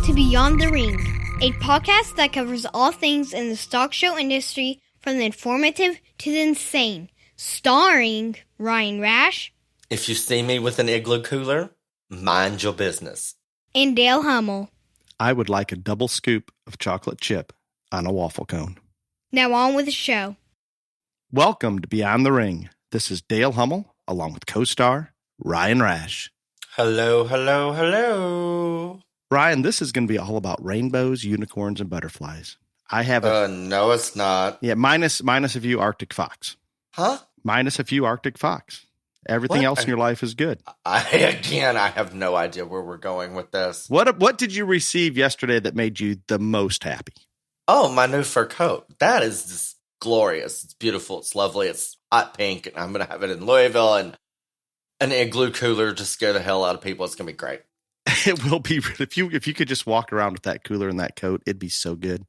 to Beyond the Ring, a podcast that covers all things in the stock show industry from the informative to the insane, starring Ryan Rash. If you see me with an igloo cooler, mind your business. And Dale Hummel. I would like a double scoop of chocolate chip on a waffle cone. Now on with the show. Welcome to Beyond the Ring. This is Dale Hummel, along with co-star Ryan Rash. Hello, hello, hello. Ryan, this is going to be all about rainbows, unicorns, and butterflies. I have no, it's not. Yeah, minus a few Arctic fox. Huh? Minus a few Arctic fox. Everything else in your life is good. I have no idea where we're going with this. What did you receive yesterday that made you the most happy? Oh, my new fur coat. That is just glorious. It's beautiful. It's lovely. It's hot pink, and I'm going to have it in Louisville, and an igloo cooler to scare the hell out of people. It's going to be great. It will be. If you could just walk around with that cooler and that coat, it'd be so good.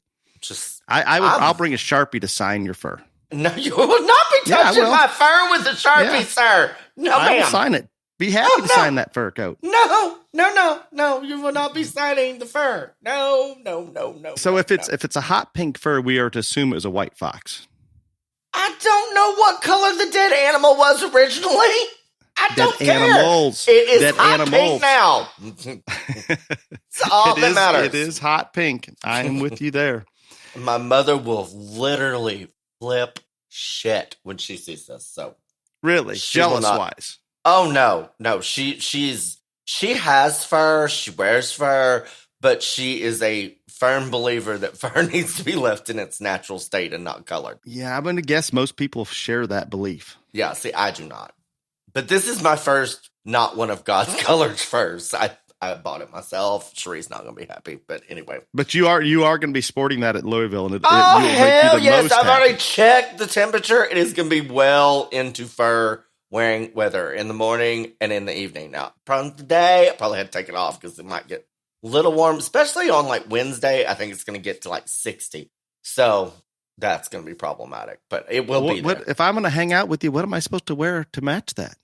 I'll bring a Sharpie to sign your fur. No, you will not be touching my fur with a Sharpie, sir. No, I ma'am. will sign it. Be happy to sign that fur coat. No. You will not be signing the fur. No. So if it's a hot pink fur, we are to assume it was a white fox. I don't know what color the dead animal was originally. I don't care. Animals. It is dead hot animals. pink now. It's all that matters. It is hot pink. I am with you there. My mother will literally flip shit when she sees this. So really, jealous-wise. Oh no. She has fur. She wears fur, but she is a firm believer that fur needs to be left in its natural state and not colored. Yeah, I'm going to guess most people share that belief. Yeah, see, I do not. But this is my first, not one of God's colored furs. I bought it myself. Cherie's not going to be happy, but anyway. But you are going to be sporting that at Louisville, and hell yes! I've already checked the temperature. It is going to be well into fur wearing weather in the morning and in the evening. Now, from today, I probably had to take it off because it might get a little warm, especially on like Wednesday. I think it's going to get to like 60. So that's going to be problematic, but it will be there. If I'm going to hang out with you, what am I supposed to wear to match that?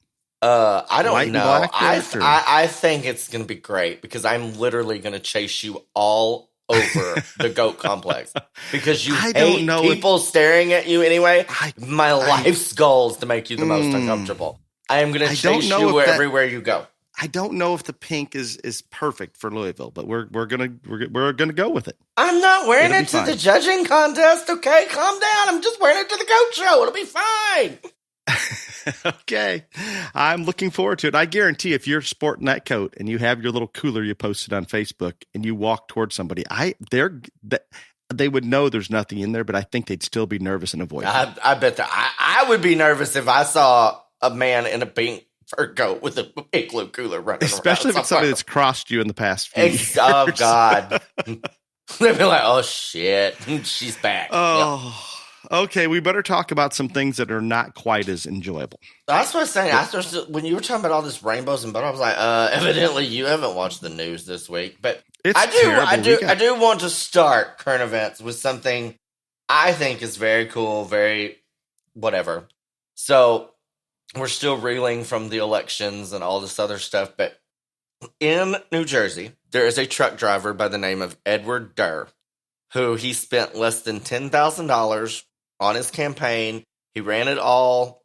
I don't White know. And black I think it's going to be great because I'm literally going to chase you all over the goat complex because you hate people staring at you anyway. My life's goal is to make you the most uncomfortable. I am going to chase you everywhere you go. I don't know if the pink is perfect for Louisville, but we're gonna go with it. I'm not wearing it to the judging contest. Okay, calm down. I'm just wearing it to the goat show. It'll be fine. Okay, I'm looking forward to it. I guarantee if you're sporting that coat and you have your little cooler you posted on Facebook and you walk towards somebody, they would know there's nothing in there, but I think they'd still be nervous and avoid it. I bet that I would be nervous if I saw a man in a pink fur coat with a igloo cooler running especially around. If it's somebody that's crossed you in the past few years. Oh, God. They'd be like, oh, shit, she's back. Oh, yep. Okay, we better talk about some things that are not quite as enjoyable. That's what I was saying. When you were talking about all this rainbows and butterflies, I was like, evidently you haven't watched the news this week. But I do want to start current events with something I think is very cool, very whatever. So we're still reeling from the elections and all this other stuff, but in New Jersey, there is a truck driver by the name of Edward Durr, who he spent less than $10,000 on his campaign. He ran it all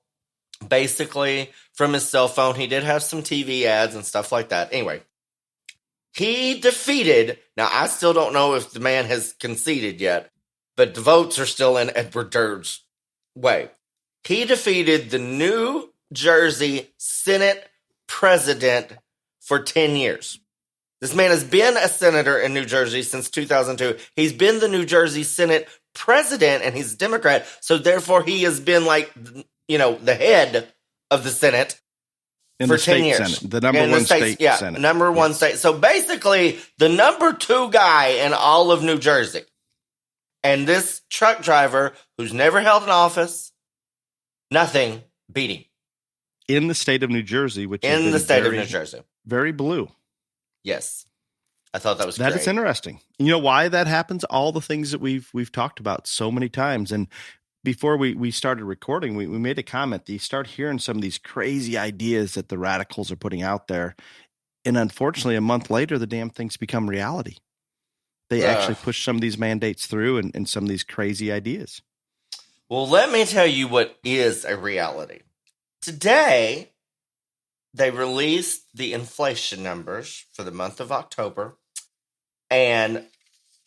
basically from his cell phone. He did have some TV ads and stuff like that. Anyway, he defeated, now I still don't know if the man has conceded yet, but the votes are still in Edward Durr's way. He defeated the New Jersey Senate president for 10 years. This man has been a senator in New Jersey since 2002. He's been the New Jersey Senate president, and he's a Democrat. So therefore, he has been the head of the Senate for 10 years. Senate, the number one state Senate. Number one state. So basically, the number two guy in all of New Jersey. And this truck driver, who's never held an office, nothing, beat him. In the state of New Jersey, which in the state of New Jersey. Very blue. Yes. I thought that was great. That is interesting. You know why that happens? All the things that we've talked about so many times. And before we started recording, we made a comment that you start hearing some of these crazy ideas that the radicals are putting out there. And unfortunately, a month later, the damn things become reality. they actually push some of these mandates through and some of these crazy ideas. Well, let me tell you what is a reality. Today, they released the inflation numbers for the month of October, and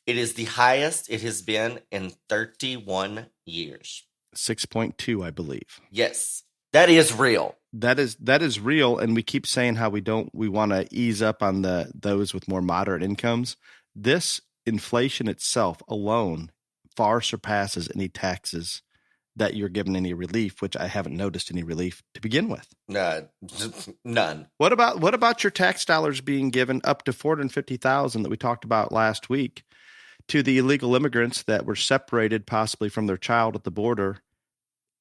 it is the highest it has been in 31 years. 6.2, I believe. Yes, that is real. That is real, and we keep saying how we want to ease up on those with more moderate incomes. This inflation itself alone far surpasses any taxes that you're given any relief, which I haven't noticed any relief to begin with. None. What about your tax dollars being given up to $450,000 that we talked about last week to the illegal immigrants that were separated possibly from their child at the border?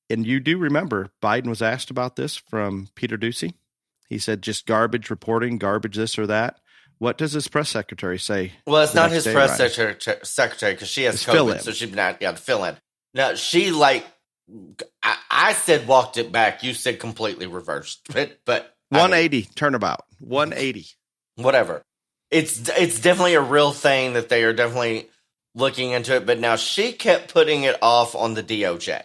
And you do remember Biden was asked about this from Peter Doocy. He said just garbage reporting, garbage this or that. What does his press secretary say? Well, it's not his press secretary because she has COVID, so she's not to fill in. Now, she I said walked it back. You said completely reversed. But 180 turnabout. 180. Whatever. It's definitely a real thing that they are definitely looking into it. But now she kept putting it off on the DOJ.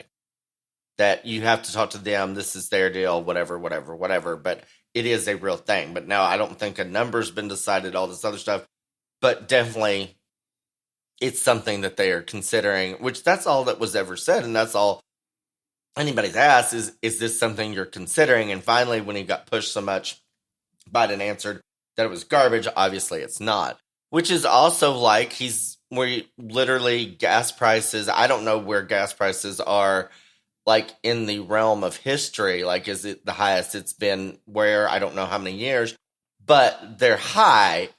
That you have to talk to them. This is their deal. Whatever. But it is a real thing. But now I don't think a number's been decided. All this other stuff. But definitely, it's something that they are considering. Which that's all that was ever said, and that's all anybody's asked is this something you're considering? And finally, when he got pushed so much, Biden answered that it was garbage. Obviously, it's not. Which is also like literally gas prices. I don't know where gas prices are like in the realm of history. Like, is it the highest it's been where? I don't know how many years. But they're high,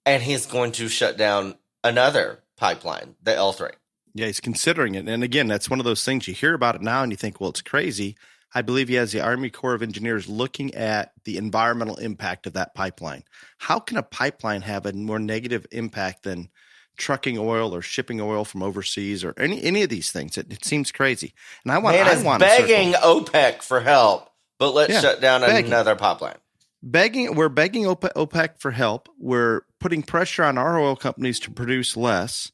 and he's going to shut down another pipeline, the L3. Yeah, he's considering it. And again, that's one of those things you hear about it now and you think, well, it's crazy. I believe he has the Army Corps of Engineers looking at the environmental impact of that pipeline. How can a pipeline have a more negative impact than trucking oil or shipping oil from overseas or any of these things? It seems crazy. And I want begging OPEC for help, but let's shut down another pipeline. We're begging OPEC for help. We're putting pressure on our oil companies to produce less.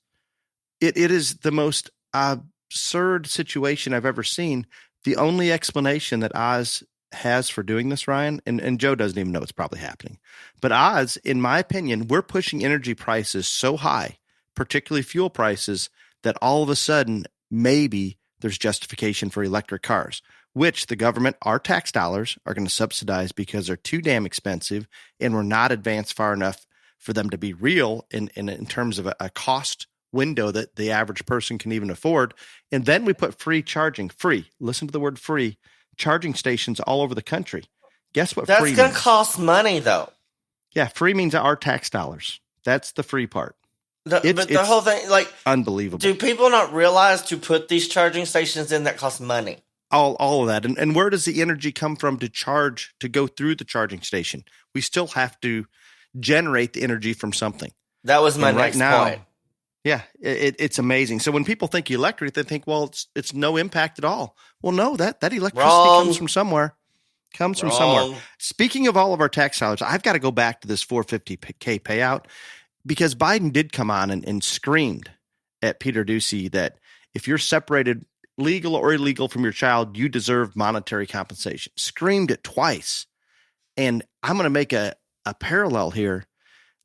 It is the most absurd situation I've ever seen. The only explanation that Oz has for doing this, Ryan, and Joe doesn't even know it's probably happening. But Oz, in my opinion, we're pushing energy prices so high, particularly fuel prices, that all of a sudden maybe there's justification for electric cars, which the government, our tax dollars, are going to subsidize because they're too damn expensive and we're not advanced far enough for them to be real in terms of a cost window that the average person can even afford. And then we put listen to the word free, charging stations all over the country. Guess what? That's going to cost money, though. Yeah, free means our tax dollars. That's the free part. But the whole thing, like, unbelievable. Do people not realize to put these charging stations in that cost money? All of that. And where does the energy come from to go through the charging station? We still have to generate the energy from something. That was my next point. Yeah, it's amazing. So when people think electric, they think, well, it's no impact at all. Well, no, that electricity comes from somewhere. Speaking of all of our tax dollars, I've got to go back to this $450K payout because Biden did come on and screamed at Peter Doocy that if you're separated legal or illegal from your child, you deserve monetary compensation. Screamed it twice. And I'm going to make a parallel here.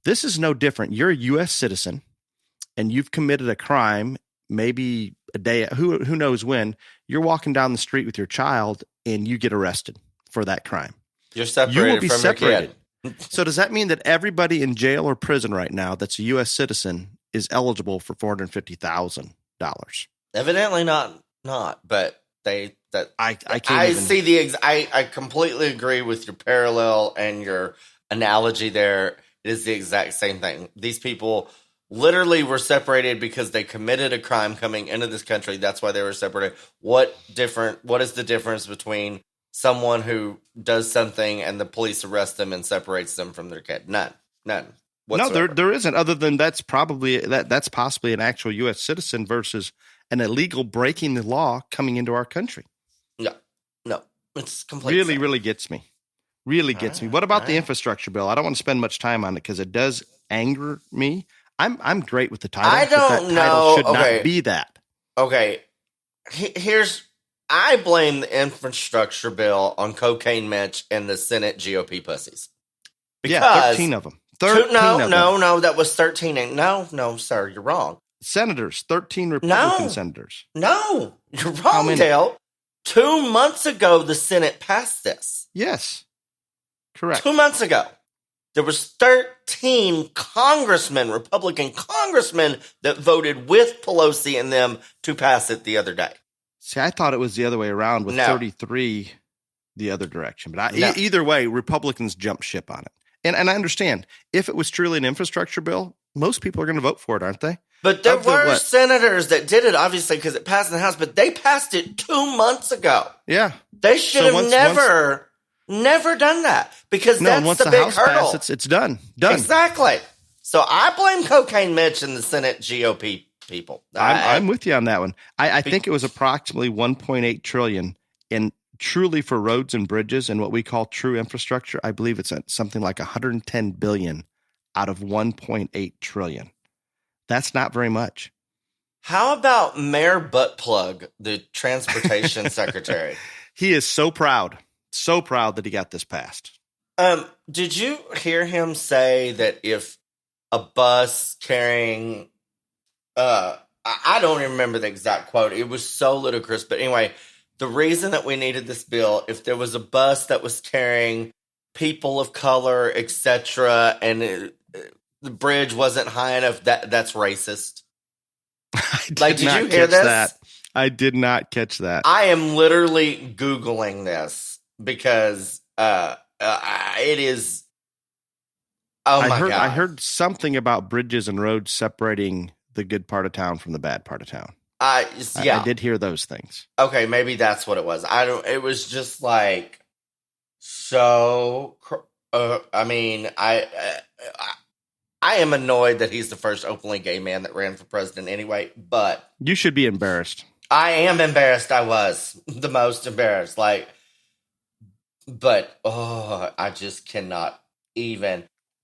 This is no different. You're a U.S. citizen. And you've committed a crime, maybe a day, who knows when, you're walking down the street with your child and you get arrested for that crime. You're separated from your kid. So does that mean that everybody in jail or prison right now that's a U.S. citizen is eligible for $450,000? Evidently not, but I completely agree with your parallel and your analogy there. It is the exact same thing. These people literally were separated because they committed a crime coming into this country. That's why they were separated. What is the difference between someone who does something and the police arrest them and separates them from their kid? None whatsoever. No, there isn't, other than that's possibly an actual U.S. citizen versus an illegal breaking the law coming into our country. No, it's completely really gets me. Really gets me. What about the infrastructure bill? I don't want to spend much time on it because it does anger me. I'm great with the title. I don't know. Should not be that. Okay. I blame the infrastructure bill on Cocaine Mitch and the Senate GOP pussies. Because 13 of them. 13 no, of them. No, that was 13. No, sir, you're wrong. Senators, 13 Republican senators. No, you're wrong, Dale. 2 months ago, the Senate passed this. Yes, correct. 2 months ago. There was 13 Republican congressmen that voted with Pelosi and them to pass it the other day. See, I thought it was the other way around with 33 the other direction. But either way, Republicans jumped ship on it. And I understand, if it was truly an infrastructure bill, most people are going to vote for it, aren't they? But there were senators that did it, obviously, because it passed in the House. But they passed it 2 months ago. Yeah. They should have never done that, because that's the big hurdle. Passes, it's done. Exactly. So I blame Cocaine Mitch and the Senate GOP people. I'm with you on that one. I think it was approximately $1.8 trillion, and truly for roads and bridges and what we call true infrastructure, I believe it's something like $110 billion out of $1.8 trillion. That's not very much. How about Mayor Buttplug, the transportation secretary? He is so proud that he got this passed. Did you hear him say that if a bus carrying, I don't even remember the exact quote. It was so ludicrous. But anyway, the reason that we needed this bill, if there was a bus that was carrying people of color, etc., and the bridge wasn't high enough, that's racist. Did you hear this? I did not catch that. I am literally Googling this because it is. Oh my God! I heard something about bridges and roads separating the good part of town from the bad part of town. I did hear those things. Okay, maybe that's what it was. It was just like so. I am annoyed that he's the first openly gay man that ran for president anyway, but you should be embarrassed. I am embarrassed. I was the most embarrassed. I just cannot even.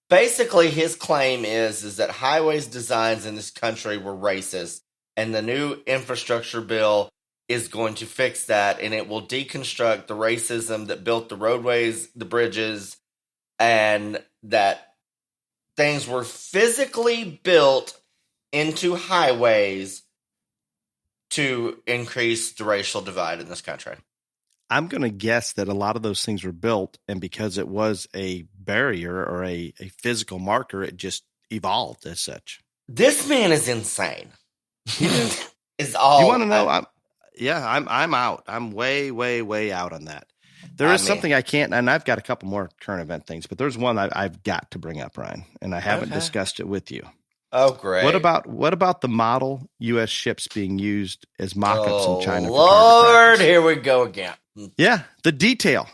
Basically, his claim is that highways designs in this country were racist, and the new infrastructure bill is going to fix that, and it will deconstruct the racism that built the roadways, the bridges, and that things were physically built into highways to increase the racial divide in this country. I'm going to guess that a lot of those things were built, and because it was a barrier or a physical marker, it just evolved as such. This man is insane. Is all you want to know? I'm out. I'm way, way, way out on that. There is something I can't, and I've got a couple more current event things, but there's one I've got to bring up, Ryan, and I haven't discussed it with you. Oh, great. What about the model U.S. ships being used as mock-ups in China? Lord, here we go again. Yeah, the detail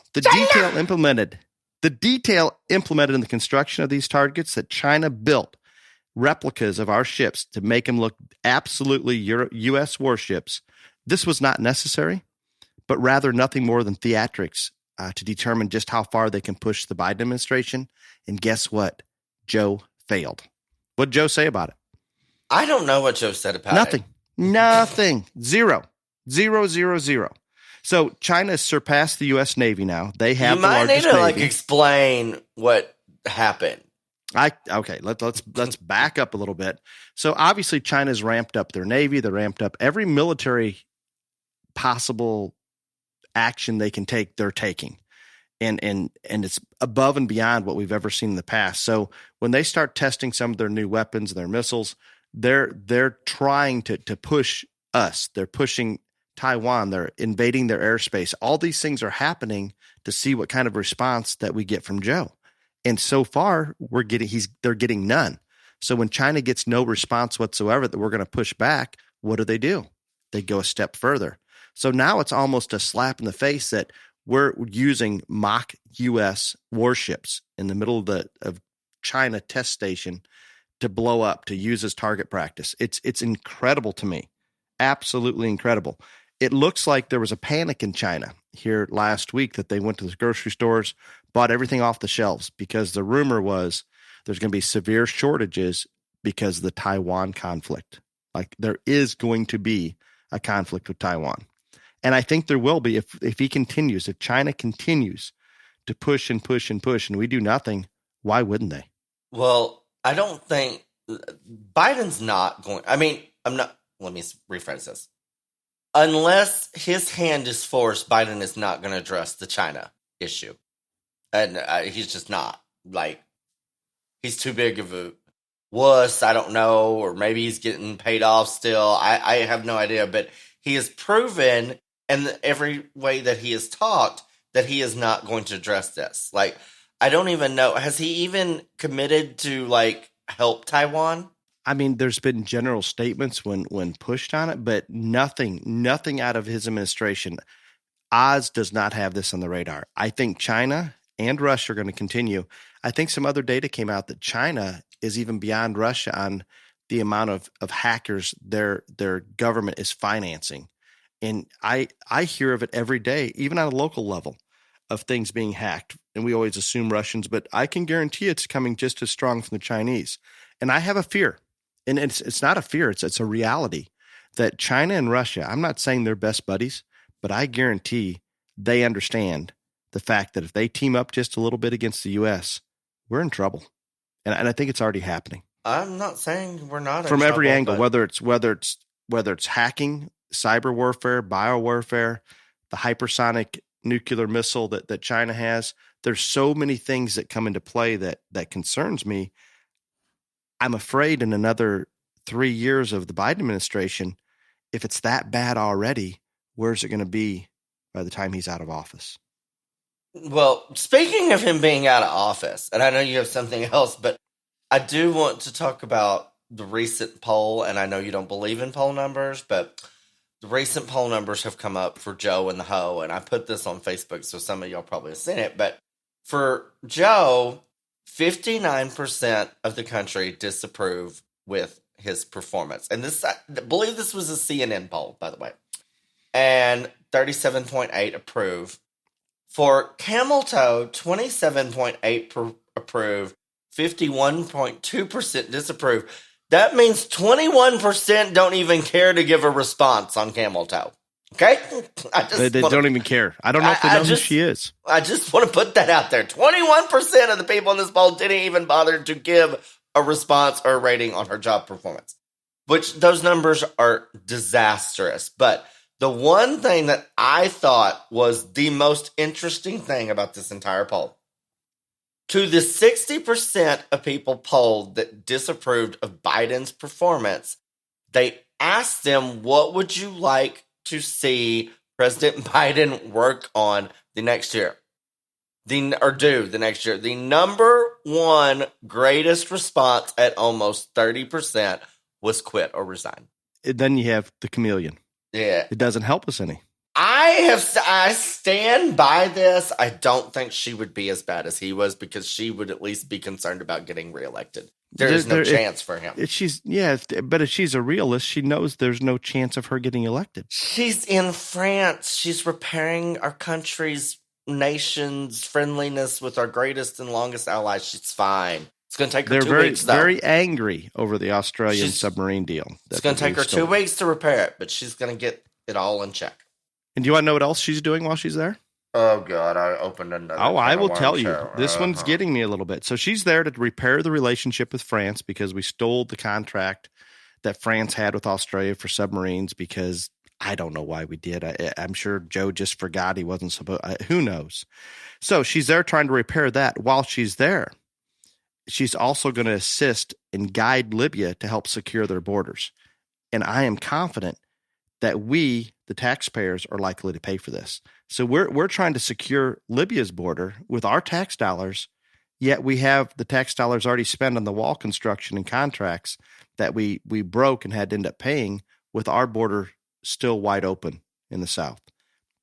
implemented in the construction of these targets that China built replicas of our ships to make them look absolutely U.S. warships. This was not necessary, but rather nothing more than theatrics to determine just how far they can push the Biden administration. And guess what? Joe failed. What'd Joe say about it? I don't know what Joe said about it. Nothing. Zero. So China has surpassed the U.S. Navy now. They have the largest Navy. You might need to explain what happened. Let's back up a little bit. So obviously China's ramped up their Navy. They're ramped up every military possible action they can take, they're taking. And it's above and beyond what we've ever seen in the past. So when they start testing some of their new weapons, their missiles, they're trying to push us. They're pushing Taiwan. They're invading their airspace. All these things are happening to see what kind of response that we get from Joe. And so far, they're getting none. So when China gets no response whatsoever that we're going to push back, what do? They go a step further. So now it's almost a slap in the face that we're using mock U.S. warships in the middle of China test station to blow up, to use as target practice. It's incredible to me. Absolutely incredible. It looks like there was a panic in China here last week that they went to the grocery stores, bought everything off the shelves because the rumor was there's going to be severe shortages because of the Taiwan conflict. Like, there is going to be a conflict with Taiwan. And I think there will be if he continues, if China continues to push and push and push and we do nothing, why wouldn't they? Well, I don't think Biden's not going. I mean, let me rephrase this. Unless his hand is forced, Biden is not going to address the China issue. And he's just not. Like, he's too big of a wuss. I don't know. Or maybe he's getting paid off still. I have no idea. But he has proven, and every way that he has talked, that he is not going to address this. Like, I don't even know. Has he even committed to, like, help Taiwan? I mean, there's been general statements when pushed on it, but nothing out of his administration. Oz does not have this on the radar. I think China and Russia are going to continue. I think some other data came out that China is even beyond Russia on the amount of hackers their government is financing. And I hear of it every day, even on a local level, of things being hacked. And we always assume Russians, but I can guarantee it's coming just as strong from the Chinese. And I have a fear. And it's not a fear, it's a reality that China and Russia, I'm not saying they're best buddies, but I guarantee they understand the fact that if they team up just a little bit against the U.S., we're in trouble. And I think it's already happening. I'm not saying we're not from in every trouble, angle, whether it's hacking, cyber warfare, biowarfare, the hypersonic nuclear missile that China has. There's so many things that come into play that concerns me. I'm afraid in another 3 years of the Biden administration, if it's that bad already, where's it going to be by the time he's out of office? Well, speaking of him being out of office, and I know you have something else, but I do want to talk about the recent poll, and I know you don't believe in poll numbers, but the recent poll numbers have come up for Joe and the Ho, and I put this on Facebook, so some of y'all probably have seen it, but for Joe, 59% of the country disapprove with his performance. And this, I believe this was a CNN poll, by the way. And 37.8 approve. For Camel Toe, 27.8 approve, 51.2% disapprove. That means 21% don't even care to give a response on Camel Toe. Okay? They don't even care. I don't know if they know who she is. I just want to put that out there. 21% of the people in this poll didn't even bother to give a response or a rating on her job performance, which those numbers are disastrous. But the one thing that I thought was the most interesting thing about this entire poll, to the 60% of people polled that disapproved of Biden's performance, they asked them, what would you like to see President Biden work on the next year? Do the next year. The number one greatest response at almost 30% was quit or resign. Then you have the chameleon. Yeah. It doesn't help us any. I stand by this. I don't think she would be as bad as he was because she would at least be concerned about getting reelected. There is no chance for him. But if she's a realist, she knows there's no chance of her getting elected. She's in France. She's repairing our country's nation's friendliness with our greatest and longest allies. She's fine. It's going to take her 2 weeks, though. They're very angry over the Australian submarine deal. It's going to take her 2 weeks to repair it, but she's going to get it all in check. And do you want to know what else she's doing while she's there? Oh, God, I opened another. Oh, I will tell you. This one's getting me a little bit. So she's there to repair the relationship with France because we stole the contract that France had with Australia for submarines because I don't know why we did. I'm sure Joe just forgot he wasn't supposed. Who knows? So she's there trying to repair that. While she's there, she's also going to assist and guide Libya to help secure their borders. And I am confident that we, the taxpayers, are likely to pay for this. So we're trying to secure Libya's border with our tax dollars, yet we have the tax dollars already spent on the wall construction and contracts that we broke and had to end up paying with our border still wide open in the South.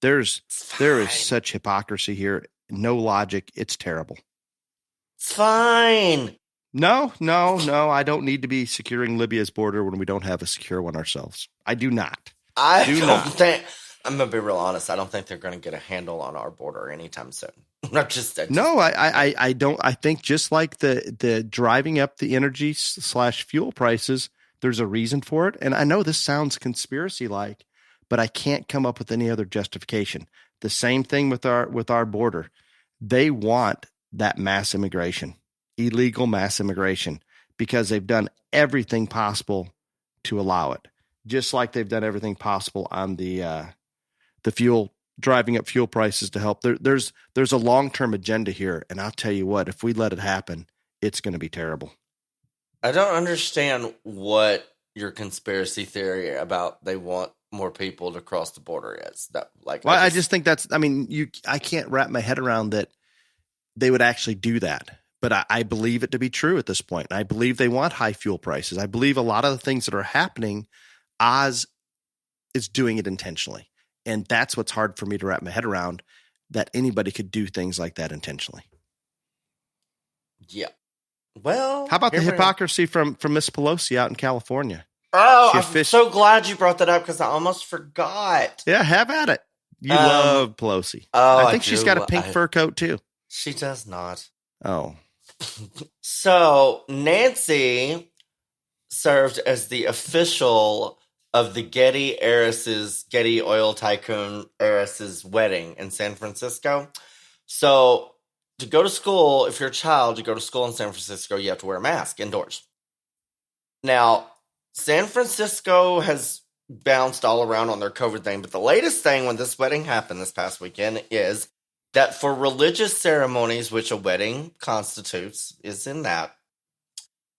There is such hypocrisy here, no logic. It's terrible. It's fine. No, I don't need to be securing Libya's border when we don't have a secure one ourselves. I do not. I don't think, I'm going to be real honest, I don't think they're going to get a handle on our border anytime soon. No, I don't. I think just like the driving up the energy / fuel prices, there's a reason for it. And I know this sounds conspiracy like, but I can't come up with any other justification. The same thing with our border. They want that mass immigration, illegal mass immigration, because they've done everything possible to allow it. Just like they've done everything possible on the fuel, driving up fuel prices to help. There's a long-term agenda here. And I'll tell you what, if we let it happen, it's going to be terrible. I don't understand what your conspiracy theory about they want more people to cross the border is. I just think I can't wrap my head around that they would actually do that. But I believe it to be true at this point. And I believe they want high fuel prices. I believe a lot of the things that are happening, Oz is doing it intentionally. And that's what's hard for me to wrap my head around, that anybody could do things like that intentionally. Yeah. Well, how about the hypocrisy from Miss Pelosi out in California? Oh, I'm so glad you brought that up because I almost forgot. Yeah, have at it. You love Pelosi. Oh, I think she's got a pink fur coat too. She does not. Oh. So Nancy served as the official of the Getty oil tycoon heiress's wedding in San Francisco. So to go to school, if you're a child, to go to school in San Francisco, you have to wear a mask indoors. Now, San Francisco has bounced all around on their COVID thing, but the latest thing when this wedding happened this past weekend is that for religious ceremonies, which a wedding constitutes, is in that,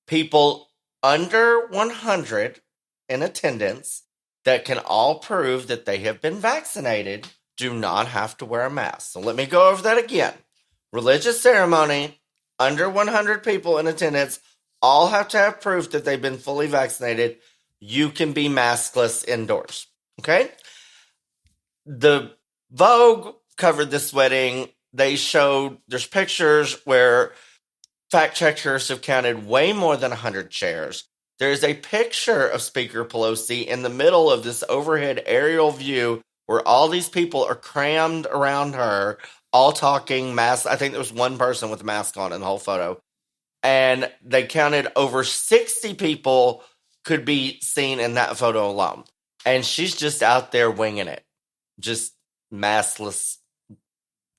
people under 100 in attendance that can all prove that they have been vaccinated do not have to wear a mask. So let me go over that again. Religious ceremony, under 100 people in attendance, all have to have proof that they've been fully vaccinated. You can be maskless indoors. Okay? The Vogue covered this wedding. They showed, there's pictures where fact checkers have counted way more than 100 chairs. There's a picture of Speaker Pelosi in the middle of this overhead aerial view where all these people are crammed around her, all talking masks. I think there was one person with a mask on in the whole photo. And they counted over 60 people could be seen in that photo alone. And she's just out there winging it. Just maskless,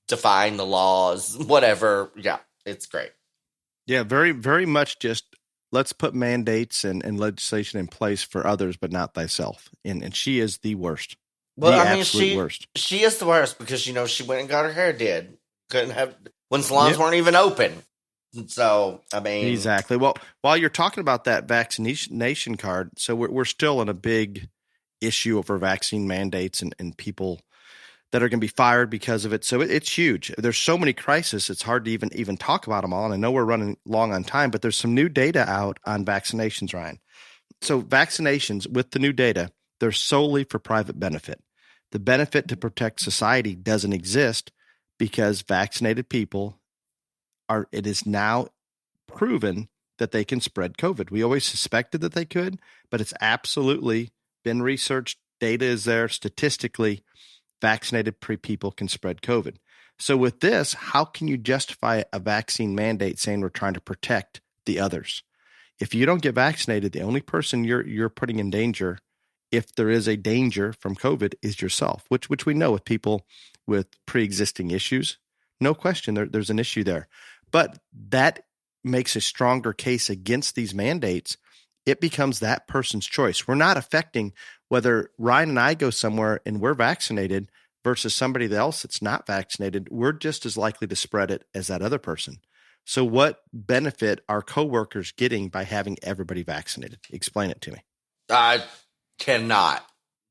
defying the laws, whatever. Yeah, it's great. Yeah, very, very much just let's put mandates and legislation in place for others, but not thyself. And she is the worst. Well, worst. She is the worst because, she went and got her hair did. Couldn't have, when salons weren't even open. So, Exactly. Well, while you're talking about that vaccination card, so we're still in a big issue over vaccine mandates and people that are going to be fired because of it. So it's huge. There's so many crises. It's hard to even talk about them all. And I know we're running long on time, but there's some new data out on vaccinations, Ryan. So vaccinations with the new data, they're solely for private benefit. The benefit to protect society doesn't exist because vaccinated people it is now proven that they can spread COVID. We always suspected that they could, but it's absolutely been researched. Data is there statistically. Vaccinated people can spread COVID. So with this, how can you justify a vaccine mandate saying we're trying to protect the others? If you don't get vaccinated, the only person you're putting in danger, if there is a danger from COVID, is yourself, which we know with people with pre-existing issues. No question, there's an issue there. But that makes a stronger case against these mandates. It becomes that person's choice. We're not affecting whether Ryan and I go somewhere and we're vaccinated versus somebody else that's not vaccinated. We're just as likely to spread it as that other person. So what benefit are coworkers getting by having everybody vaccinated? Explain it to me. I cannot.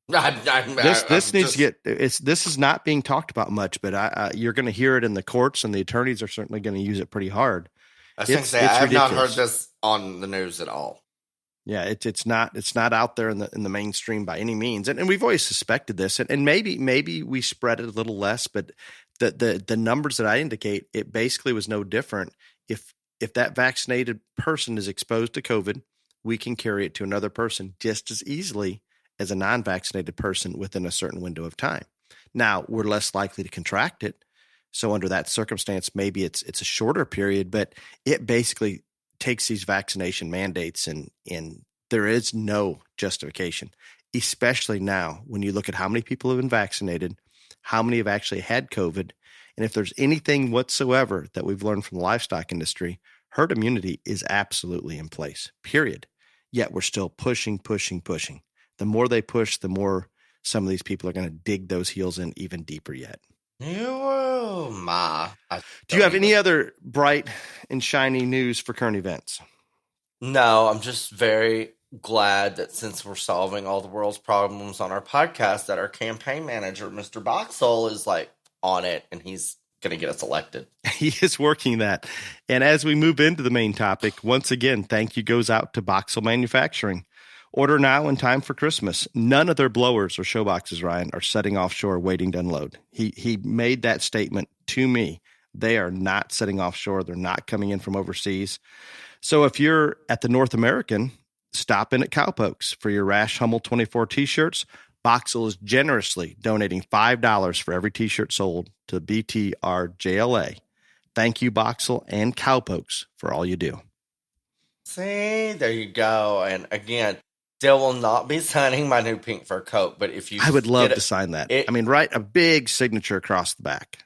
This needs to get. This is not being talked about much, but you're going to hear it in the courts, and the attorneys are certainly going to use it pretty hard. I have not heard this on the news at all. Yeah, it's not out there in the mainstream by any means, and we've always suspected this, and maybe we spread it a little less, but the numbers that I indicate, it basically was no different. If that vaccinated person is exposed to COVID, we can carry it to another person just as easily as a non-vaccinated person within a certain window of time. Now, we're less likely to contract it. So under that circumstance, maybe it's a shorter period, but it basically takes these vaccination mandates and there is no justification, especially now when you look at how many people have been vaccinated, how many have actually had COVID. And if there's anything whatsoever that we've learned from the livestock industry, herd immunity is absolutely in place, period. Yet we're still pushing. The more they push, the more some of these people are going to dig those heels in even deeper yet. Oh, my. Do you have any other bright and shiny news for current events? No, I'm just very glad that since we're solving all the world's problems on our podcast, that our campaign manager, Mr. Boxall, is like on it and he's going to get us elected. He is working that. And as we move into the main topic, once again, thank you goes out to Boxall Manufacturing. Order now in time for Christmas. None of their blowers or show boxes, Ryan, are setting offshore waiting to unload. He made that statement to me. They are not setting offshore. They're not coming in from overseas. So if you're at the North American, stop in at Cowpokes for your Rash Hummel 24 t-shirts. Boxall is generously donating $5 for every t-shirt sold to BTRJLA. Thank you, Boxall and Cowpokes, for all you do. See, there you go. And again, Dale will not be signing my new pink fur coat, but if you, I would love to sign that. Write a big signature across the back.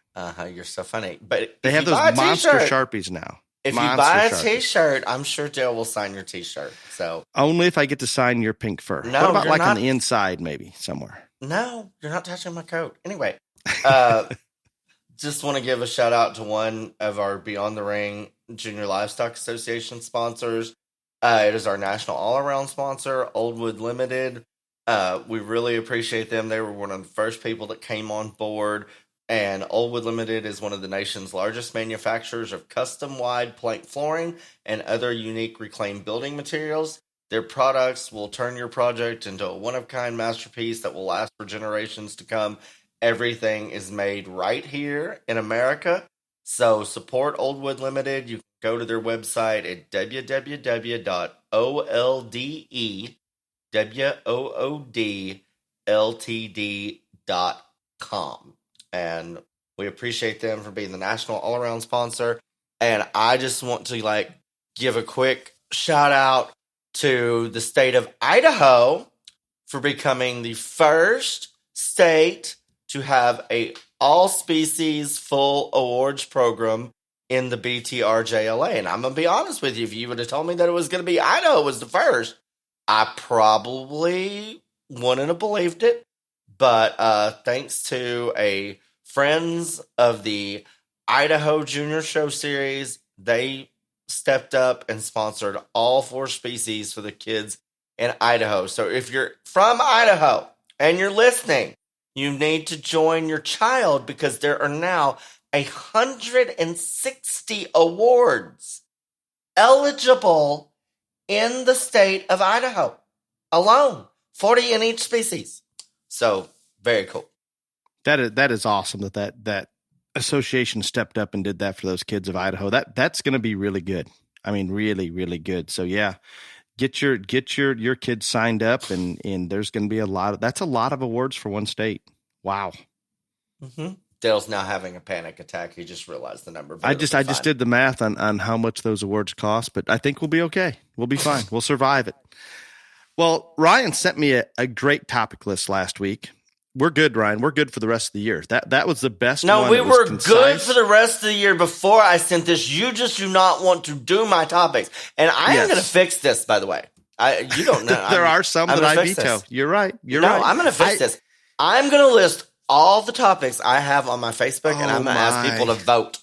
You're so funny. But they have those monster Sharpies now. If you buy a t-shirt, I'm sure Dale will sign your t-shirt. So only if I get to sign your pink fur. No, what about like on the inside, maybe somewhere? No, you're not touching my coat. Anyway, just want to give a shout out to one of our Beyond the Ring Junior Livestock Association sponsors. It is our national all-around sponsor, Oldwood Limited. We really appreciate them. They were one of the first people that came on board. And Oldwood Limited is one of the nation's largest manufacturers of custom-wide plank flooring and other unique reclaimed building materials. Their products will turn your project into a one-of-kind masterpiece that will last for generations to come. Everything is made right here in America. So support Oldwood Limited. You can go to their website at www.oldwoodltd.com. And we appreciate them for being the national all-around sponsor. And I just want to give a quick shout out to the state of Idaho for becoming the first state to have a all-species full awards program in the BTRJLA. And I'm going to be honest with you, if you would have told me that it was going to be Idaho was the first, I probably wouldn't have believed it. But thanks to a friends of the Idaho Junior Show Series, they stepped up and sponsored all 4 species for the kids in Idaho. So if you're from Idaho and you're listening, you need to join your child because there are now 160 awards eligible in the state of Idaho alone, 40 in each species. So very cool. That is awesome that association stepped up and did that for those kids of Idaho. That's going to be really good. I mean, really, really good. So yeah, get your kids signed up and there's going to be that's a lot of awards for one state. Wow. Mm-hmm. Dale's now having a panic attack. He just realized the number. I just did the math on how much those awards cost, but I think we'll be okay. We'll be fine. We'll survive it. Well, Ryan sent me a great topic list last week. We're good, Ryan. We're good for the rest of the year. That was the best one. No, we were good for the rest of the year before I sent this. You just do not want to do my topics. And I am going to fix this, by the way. You don't know. There are some that I veto. This. You're right. You're right. No, I'm going to fix this. I'm going to list all the topics I have on my Facebook, and I'm going to ask people to vote.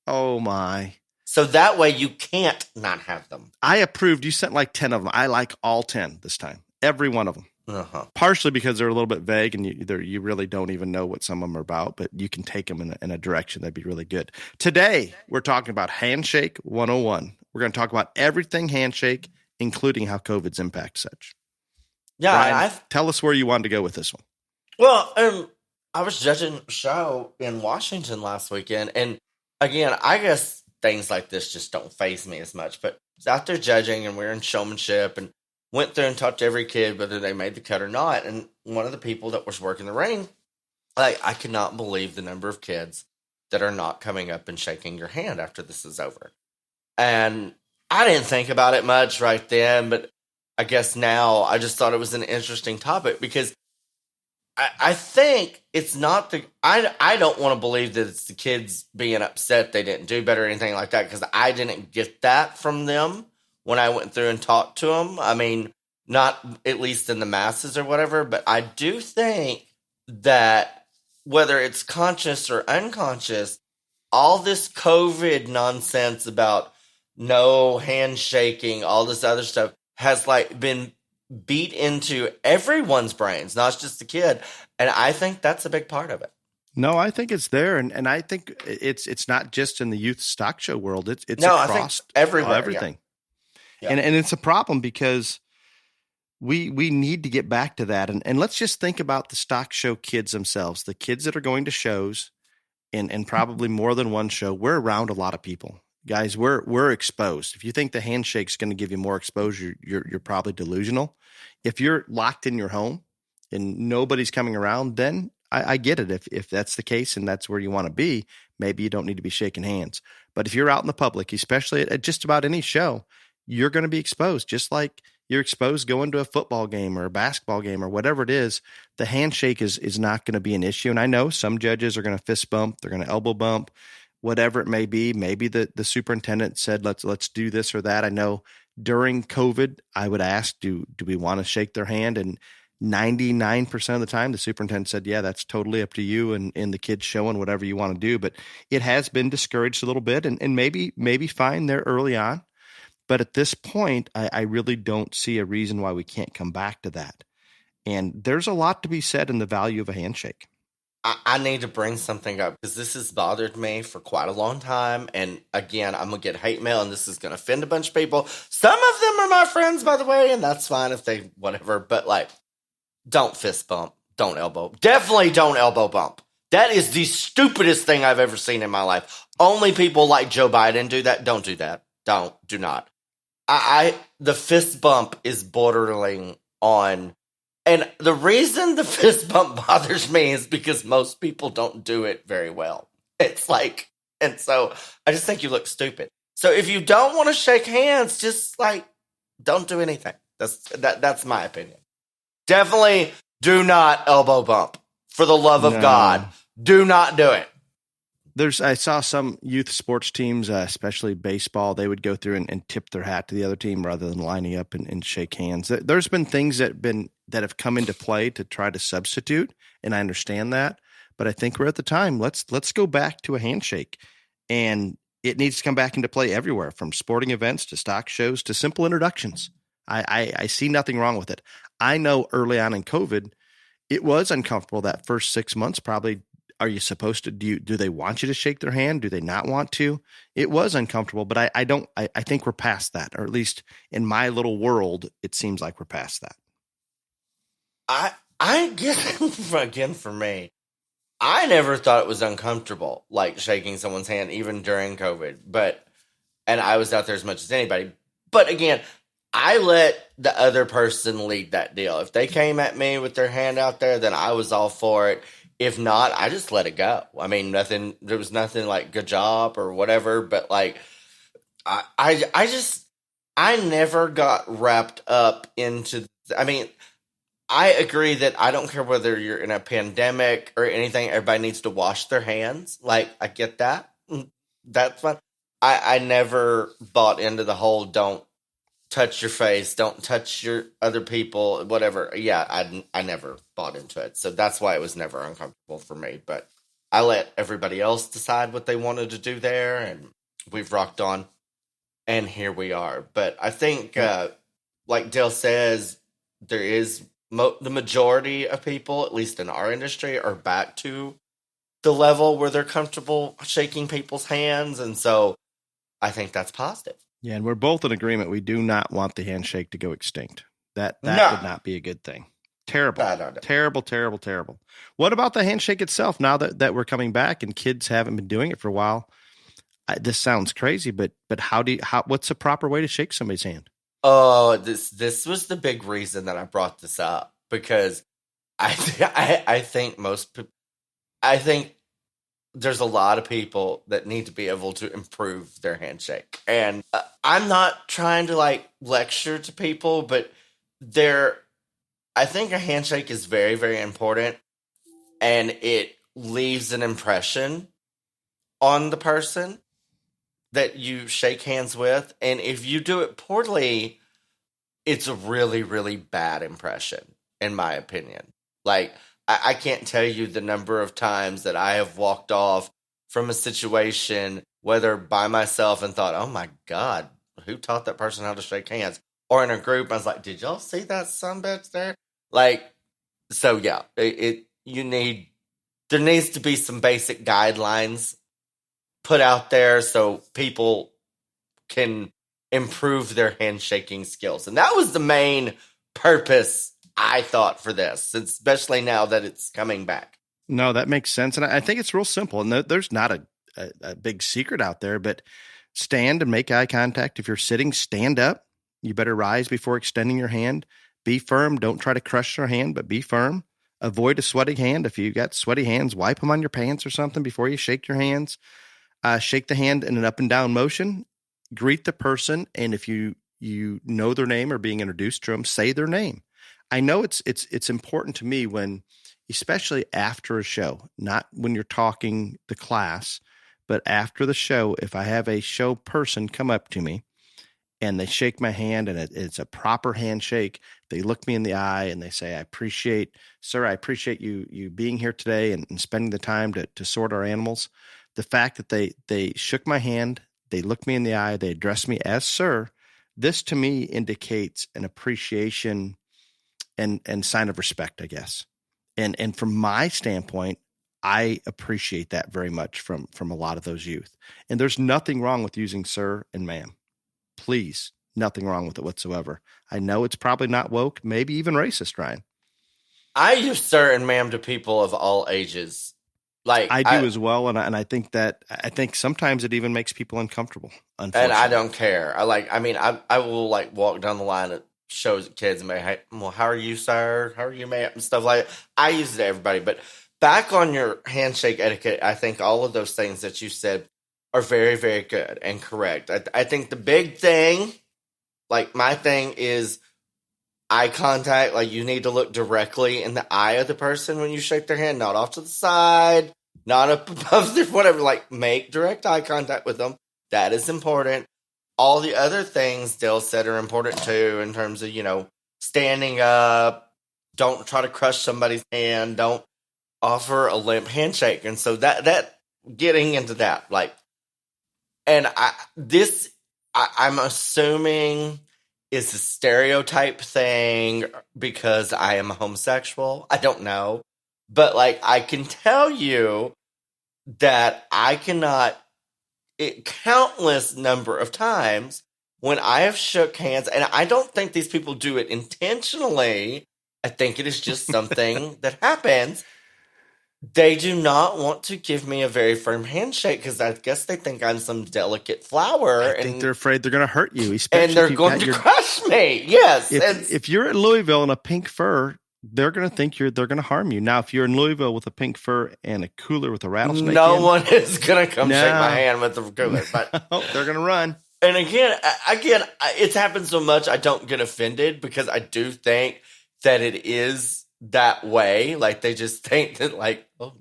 Oh, my. So that way you can't not have them. I approved. You sent like 10 of them. I like all 10 this time. Every one of them. Uh-huh. Partially because they're a little bit vague and you really don't even know what some of them are about, but you can take them in a direction that'd be really good. Today, we're talking about Handshake 101. We're going to talk about everything Handshake, including how COVID's impact such. Yeah. Ryan, tell us where you wanted to go with this one. Well, I was judging a show in Washington last weekend. And again, I guess things like this just don't faze me as much, but I was out there judging and we're in showmanship and went through and talked to every kid, whether they made the cut or not. And one of the people that was working the ring, I could not believe the number of kids that are not coming up and shaking your hand after this is over. And I didn't think about it much right then, but I guess now I just thought it was an interesting topic because I think it's not I don't want to believe that it's the kids being upset they didn't do better or anything like that, because I didn't get that from them when I went through and talked to them. I mean, not at least in the masses or whatever, but I do think that whether it's conscious or unconscious, all this COVID nonsense about no handshaking, all this other stuff has like been beat into everyone's brains, not just the kid. And I think that's a big part of it. No, I think it's there. And I think it's not just in the youth stock show world. It's across everywhere, everything. Yeah. And it's a problem because we need to get back to that. And let's just think about the stock show kids themselves, the kids that are going to shows and probably more than one show. We're around a lot of people. Guys, we're exposed. If you think the handshake's going to give you more exposure, you're probably delusional. If you're locked in your home and nobody's coming around, then I get it. If that's the case and that's where you want to be, maybe you don't need to be shaking hands. But if you're out in the public, especially at just about any show, you're going to be exposed. Just like you're exposed going to a football game or a basketball game or whatever it is, the handshake is not going to be an issue. And I know some judges are going to fist bump, they're going to elbow bump, whatever it may be. Maybe the superintendent said, let's do this or that. I know during COVID, I would ask, do we want to shake their hand? And 99% of the time, the superintendent said, yeah, that's totally up to you and the kids showing whatever you want to do. But it has been discouraged a little bit and maybe fine there early on. But at this point, I really don't see a reason why we can't come back to that. And there's a lot to be said in the value of a handshake. I need to bring something up because this has bothered me for quite a long time. And again, I'm going to get hate mail and this is going to offend a bunch of people. Some of them are my friends, by the way, and that's fine if they whatever. But like, don't fist bump. Don't elbow. Definitely don't elbow bump. That is the stupidest thing I've ever seen in my life. Only people like Joe Biden do that. Don't do that. Do not. The fist bump is bordering on. And the reason the fist bump bothers me is because most people don't do it very well. It's like, and so I just think you look stupid. So if you don't want to shake hands, just like, don't do anything. That's my opinion. Definitely do not elbow bump. For the love of God, do not do it. I saw some youth sports teams, especially baseball, they would go through and tip their hat to the other team rather than lining up and shake hands. There's been things that have come into play to try to substitute, and I understand that. But I think we're at the time. Let's go back to a handshake, and it needs to come back into play everywhere, from sporting events to stock shows to simple introductions. I see nothing wrong with it. I know early on in COVID, it was uncomfortable that first 6 months. Probably, are you supposed to do they want you to shake their hand? Do they not want to? It was uncomfortable, but I think we're past that, or at least in my little world, it seems like we're past that. I guess, again, for me, I never thought it was uncomfortable, like shaking someone's hand, even during COVID, and I was out there as much as anybody. But again, I let the other person lead that deal. If they came at me with their hand out there, then I was all for it. If not, I just let it go. I mean, there was nothing like good job or whatever, but like, I never got wrapped up into, I mean, I agree that I don't care whether you're in a pandemic or anything, everybody needs to wash their hands. Like, I get that. That's fine. I never bought into the whole don't touch your face, don't touch your other people, whatever. Yeah, I never bought into it. So that's why it was never uncomfortable for me. But I let everybody else decide what they wanted to do there, and we've rocked on, and here we are. But I think, like Dale says, there is the majority of people, at least in our industry, are back to the level where they're comfortable shaking people's hands, and so I think that's positive. Yeah, and we're both in agreement. We do not want the handshake to go extinct. That would not be a good thing. Terrible. No. Terrible. What about the handshake itself? Now that we're coming back and kids haven't been doing it for a while, this sounds crazy, but what's the proper way to shake somebody's hand? Oh, this was the big reason that I brought this up, because I think there's a lot of people that need to be able to improve their handshake. And I'm not trying to like lecture to people, but I think a handshake is very, very important, and it leaves an impression on the person that you shake hands with. And if you do it poorly, it's a really, really bad impression, in my opinion. Like, I can't tell you the number of times that I have walked off from a situation, whether by myself and thought, oh my God, who taught that person how to shake hands? Or in a group, I was like, did y'all see that sumbitch there? Like, so yeah, there needs to be some basic guidelines put out there so people can improve their handshaking skills. And that was the main purpose, I thought, for this, especially now that it's coming back. No, that makes sense. And I think it's real simple. And there's not a big secret out there, but stand and make eye contact. If you're sitting, stand up. You better rise before extending your hand. Be firm. Don't try to crush your hand, but be firm. Avoid a sweaty hand. If you got sweaty hands, wipe them on your pants or something before you shake your hands. Shake the hand in an up and down motion. Greet the person, and if you know their name or being introduced to them, say their name. I know it's important to me when, especially after a show, not when you're talking the class, but after the show, if I have a show person come up to me and they shake my hand and it's a proper handshake, they look me in the eye and they say, Sir, I appreciate you being here today and spending the time to sort our animals. The fact that they shook my hand, they looked me in the eye, they addressed me as sir, this to me indicates an appreciation and sign of respect, I guess. And from my standpoint, I appreciate that very much from a lot of those youth. And there's nothing wrong with using sir and ma'am. Please, nothing wrong with it whatsoever. I know it's probably not woke, maybe even racist, Ryan. I use sir and ma'am to people of all ages. Like I do as well, and I think sometimes it even makes people uncomfortable. And I don't care. I will like walk down the line at shows at kids and be, hey, well, how are you, sir? How are you, ma'am? And stuff like that. I use it to everybody. But back on your handshake etiquette, I think all of those things that you said are very, very good and correct. I think the big thing, like my thing, is eye contact. Like, you need to look directly in the eye of the person when you shake their hand, not off to the side, not up above their whatever. Like, make direct eye contact with them. That is important. All the other things Dale said are important too, in terms of, standing up. Don't try to crush somebody's hand. Don't offer a limp handshake. And so that getting into that, like, and I'm assuming is a stereotype thing because I am a homosexual. I don't know. But, like, I can tell you that I cannot, countless number of times when I have shook hands, and I don't think these people do it intentionally. I think it is just something that happens. They do not want to give me a very firm handshake because I guess they think I'm some delicate flower. I think they're afraid they're going to hurt you. And they're going to crush me. Yes. If you're in Louisville in a pink fur, they're going to think they're going to harm you. Now, if you're in Louisville with a pink fur and a cooler with a rattlesnake, no one is going to come shake my hand with the cooler. But they're going to run. And again, it's happened so much I don't get offended because I do think that it is that way. Like, they just think that, like, oh,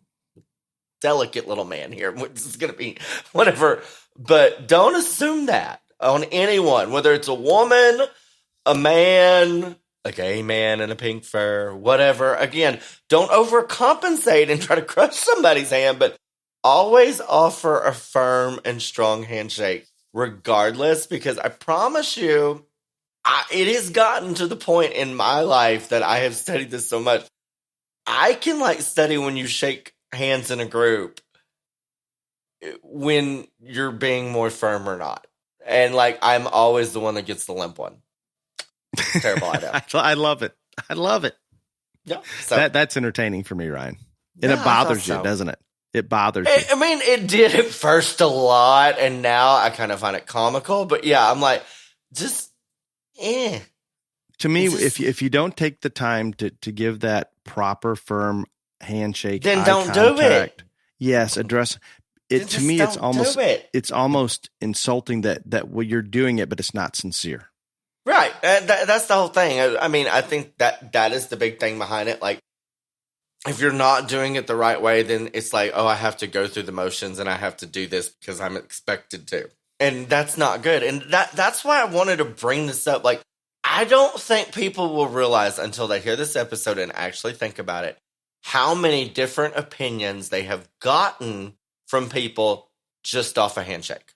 delicate little man here, which is going to be whatever. But don't assume that on anyone, whether it's a woman, a man, a gay man in a pink fur, whatever. Again, don't overcompensate and try to crush somebody's hand, but always offer a firm and strong handshake regardless, because I promise you, it has gotten to the point in my life that I have studied this so much. I can, like, study when you shake hands in a group when you're being more firm or not. And, like, I'm always the one that gets the limp one. Terrible idea. I love it. I love it. Yeah. So, that's entertaining for me, Ryan. And it bothers you, doesn't it? It bothers you. I mean, it did at first a lot, and now I kind of find it comical. But yeah, I'm like, just To me, if you don't take the time to give that proper, firm handshake, then don't do it. Yes, address it. To me, it's almost insulting that well, you're doing it, but it's not sincere. Right. That's the whole thing. I mean, I think that is the big thing behind it. Like, if you're not doing it the right way, then it's like, oh, I have to go through the motions and I have to do this because I'm expected to. And that's not good. And that's why I wanted to bring this up. Like, I don't think people will realize until they hear this episode and actually think about it, how many different opinions they have gotten from people just off a handshake.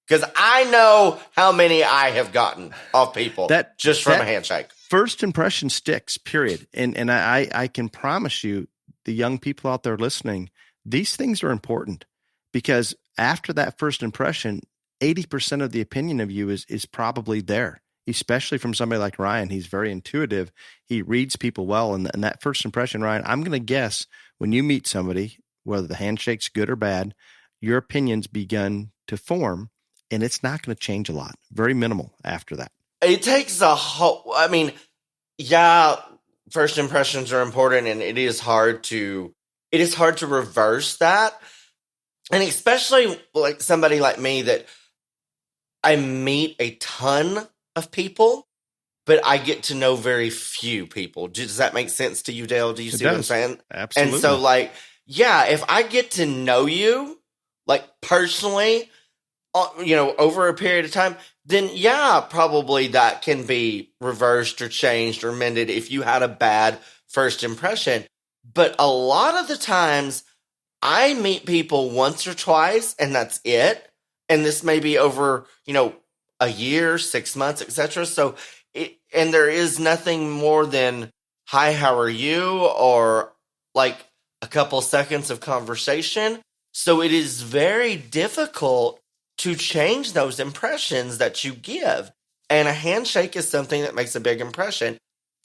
Because I know how many I have gotten off people from a handshake. First impression sticks, period. And I can promise you, the young people out there listening, these things are important, because after that first impression, 80% of the opinion of you is probably there, especially from somebody like Ryan. He's very intuitive. He reads people well. And that first impression, Ryan, I'm going to guess when you meet somebody, whether the handshake's good or bad, your opinions begun to form. And it's not going to change a lot. Very minimal after that. It takes a whole, I mean, yeah, first impressions are important, and it is hard to reverse that. And especially like somebody like me, that I meet a ton of people, but I get to know very few people. Does that make sense to you, Dale? Do you see what I'm saying? Absolutely. And so, like, yeah, if I get to know you, like, personally, over a period of time, then yeah, probably that can be reversed or changed or mended if you had a bad first impression. But a lot of the times I meet people once or twice and that's it. And this may be over, a year, 6 months, etc. So and there is nothing more than, hi, how are you? Or like a couple seconds of conversation. So it is very difficult to change those impressions that you give. And a handshake is something that makes a big impression.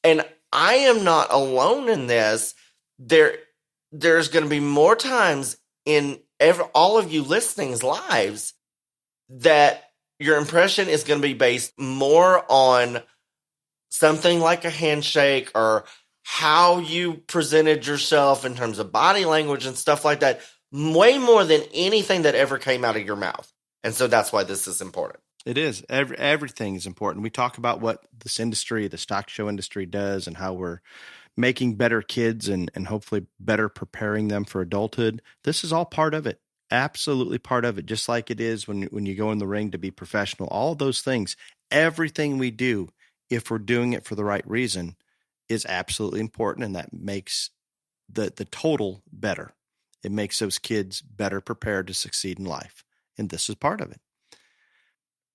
And I am not alone in this. There's going to be more times in all of you listening's lives that your impression is going to be based more on something like a handshake or how you presented yourself in terms of body language and stuff like that, way more than anything that ever came out of your mouth. And so that's why this is important. It is. Everything is important. We talk about what this industry, the stock show industry, does and how we're making better kids and hopefully better preparing them for adulthood. This is all part of it. Absolutely part of it. Just like it is when you go in the ring to be professional. All of those things, everything we do, if we're doing it for the right reason, is absolutely important. And that makes the total better. It makes those kids better prepared to succeed in life. And this is part of it.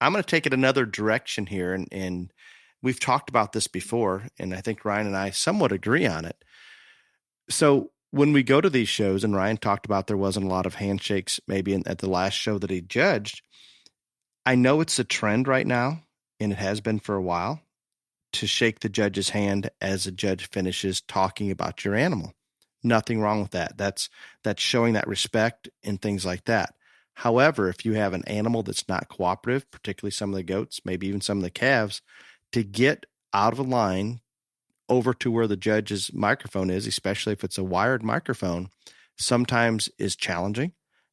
I'm going to take it another direction here. And we've talked about this before, and I think Ryan and I somewhat agree on it. So when we go to these shows, and Ryan talked about there wasn't a lot of handshakes maybe at the last show that he judged, I know it's a trend right now, and it has been for a while, to shake the judge's hand as the judge finishes talking about your animal. Nothing wrong with that. That's showing that respect and things like that. However, if you have an animal that's not cooperative, particularly some of the goats, maybe even some of the calves, to get out of a line over to where the judge's microphone is, especially if it's a wired microphone, sometimes is challenging.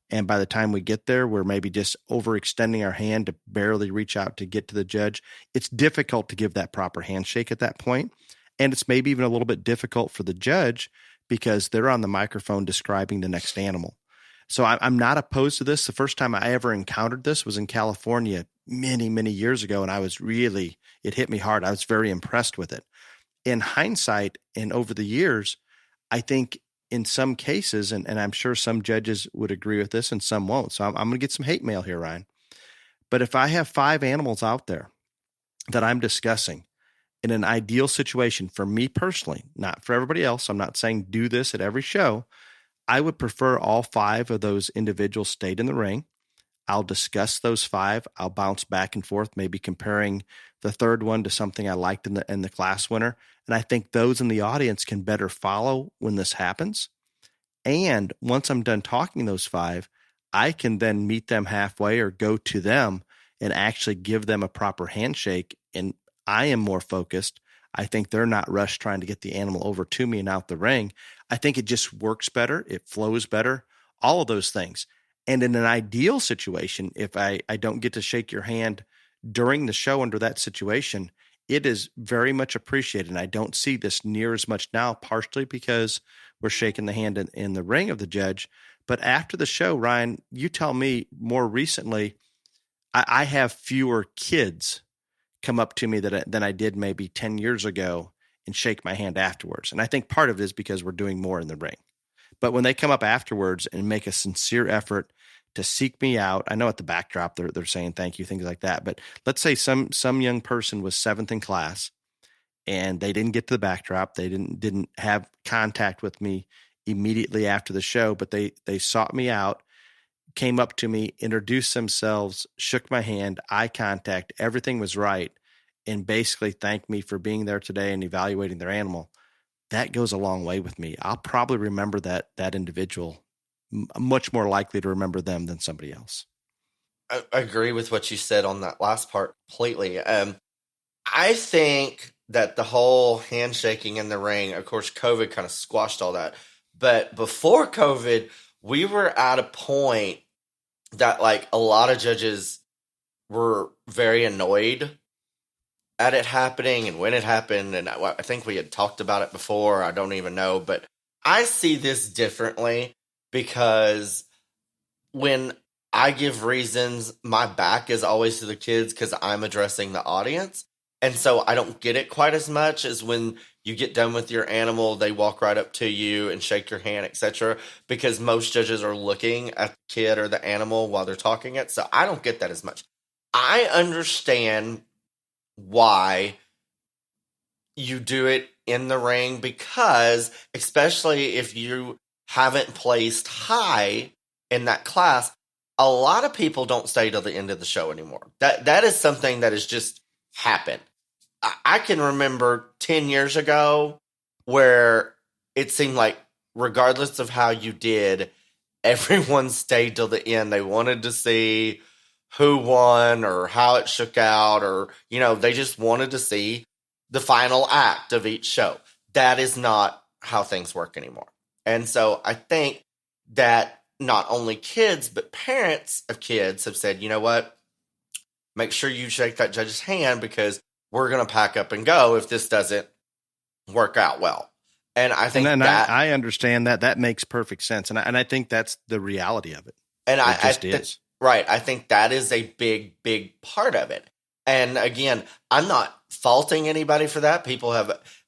And by the time we get there, we're maybe just overextending our hand to barely reach out to get to the judge. It's difficult to give that proper handshake at that point. And it's maybe even a little bit difficult for the judge because they're on the microphone describing the next animal. So I'm not opposed to this. The first time I ever encountered this was in California many, many years ago, and it hit me hard. I was very impressed with it. In hindsight and over the years, I think in some cases, and I'm sure some judges would agree with this and some won't, so I'm going to get some hate mail here, Ryan. But if I have 5 animals out there that I'm discussing in an ideal situation for me personally, not for everybody else, I'm not saying do this at every show, I would prefer all 5 of those individuals stayed in the ring. I'll discuss those 5. I'll bounce back and forth, maybe comparing the third one to something I liked in the class winner. And I think those in the audience can better follow when this happens. And once I'm done talking those 5, I can then meet them halfway or go to them and actually give them a proper handshake. And I am more focused. I think they're not rushed trying to get the animal over to me and out the ring. I think it just works better. It flows better. all of those things. And in an ideal situation, if I don't get to shake your hand during the show under that situation, it is very much appreciated. And I don't see this near as much now, partially because we're shaking the hand in the ring of the judge. But after the show, Ryan, you tell me more recently, I have fewer kids come up to me than I did maybe 10 years ago and shake my hand afterwards. And I think part of it is because we're doing more in the ring. But when they come up afterwards and make a sincere effort to seek me out, I know at the backdrop they're saying thank you, things like that. But let's say some young person was 7th in class and they didn't get to the backdrop. They didn't have contact with me immediately after the show, but they sought me out, came up to me, introduced themselves, shook my hand, eye contact, everything was right, and basically thanked me for being there today and evaluating their animal. That goes a long way with me. I'll probably remember that individual, much more likely to remember them than somebody else. I agree with what you said on that last part completely. I think that the whole handshaking in the ring, of course, COVID kind of squashed all that. But before COVID, we were at a point that like a lot of judges were very annoyed at it happening and when it happened. And I think we had talked about it before. I don't even know. But I see this differently because when I give reasons, my back is always to the kids because I'm addressing the audience. And so I don't get it quite as much as when you get done with your animal, they walk right up to you and shake your hand, etc. Because most judges are looking at the kid or the animal while they're talking it. So I don't get that as much. I understand why you do it in the ring because, especially if you haven't placed high in that class, a lot of people don't stay till the end of the show anymore. That is something that has just happened. I can remember 10 years ago where it seemed like regardless of how you did, everyone stayed till the end. They wanted to see who won or how it shook out, or, they just wanted to see the final act of each show. That is not how things work anymore. And so I think that not only kids, but parents of kids have said, you know what, make sure you shake that judge's hand because we're going to pack up and go if this doesn't work out well. And I think I understand that makes perfect sense. And I think that's the reality of it. And it just is. Right. I think that is a big, big part of it. And again, I'm not faulting anybody for that.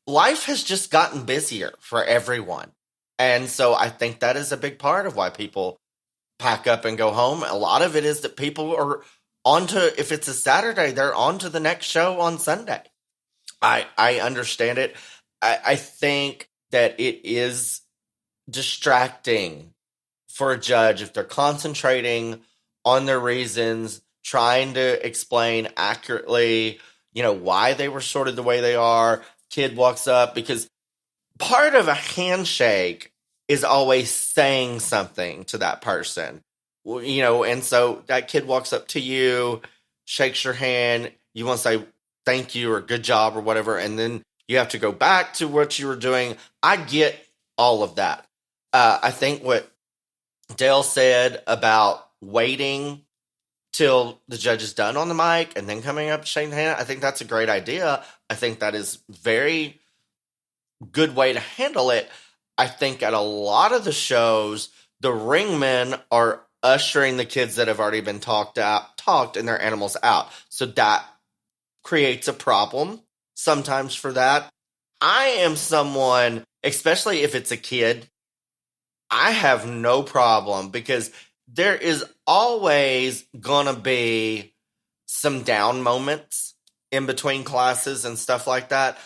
Life has just gotten busier for everyone. And so I think that is a big part of why people pack up and go home. A lot of it is that people are if it's a Saturday, they're on to the next show on Sunday. I understand it. I think that it is distracting for a judge if they're concentrating on their reasons, trying to explain accurately, why they were sorted the way they are. Kid walks up, because part of a handshake is always saying something to that person. And so that kid walks up to you, shakes your hand, you want to say thank you or good job or whatever, and then you have to go back to what you were doing. I get all of that. I think what Dale said about waiting till the judge is done on the mic and then coming up shaking the hand, I think that's a great idea. I think that is very good way to handle it. I think at a lot of the shows, the ringmen are ushering the kids that have already been talked and their animals out. So that creates a problem sometimes for that. I am someone, especially if it's a kid, I have no problem because there is always gonna be some down moments in between classes and stuff like that.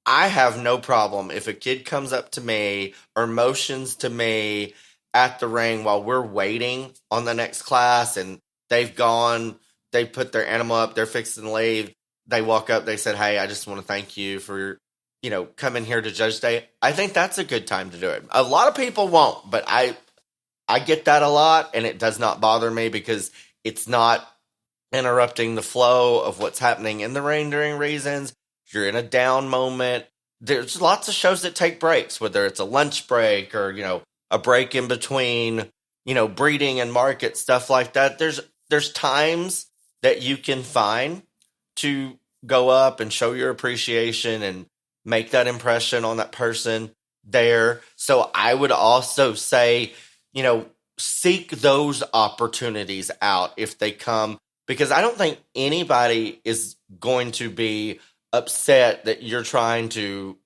I have no problem if a kid comes up to me or motions to me at the ring while we're waiting on the next class and they put their animal up, they're fixing to leave. They walk up, they said, hey, I just want to thank you for, coming here to Judge Day. I think that's a good time to do it. A lot of people won't, but I get that a lot, and it does not bother me because it's not interrupting the flow of what's happening in the ring during reasons. If you're in a down moment, there's lots of shows that take breaks, whether it's a lunch break or, a break in between breeding and market, stuff like that. There's times that you can find to go up and show your appreciation and make that impression on that person there. So I would also say, seek those opportunities out if they come, because I don't think anybody is going to be upset that you're trying to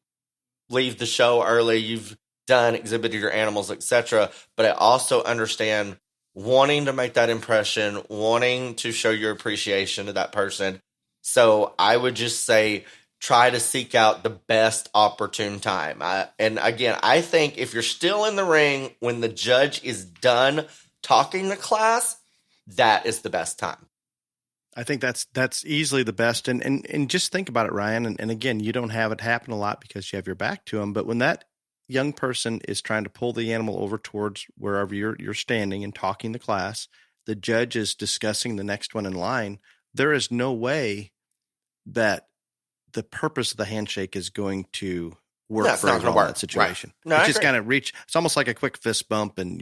leave the show early. You've done, exhibited your animals, etc. But I also understand wanting to make that impression, wanting to show your appreciation to that person. So I would just say, try to seek out the best opportune time. And again, I think if you're still in the ring when the judge is done talking to class, that is the best time. I think that's easily the best. And just think about it, Ryan. And again, you don't have it happen a lot because you have your back to them. But when that young person is trying to pull the animal over towards wherever you're standing and talking to class, the judge is discussing the next one in line, there is no way that the purpose of the handshake is going to work for that situation. Right. No, it's just kind of reach. It's almost like a quick fist bump, and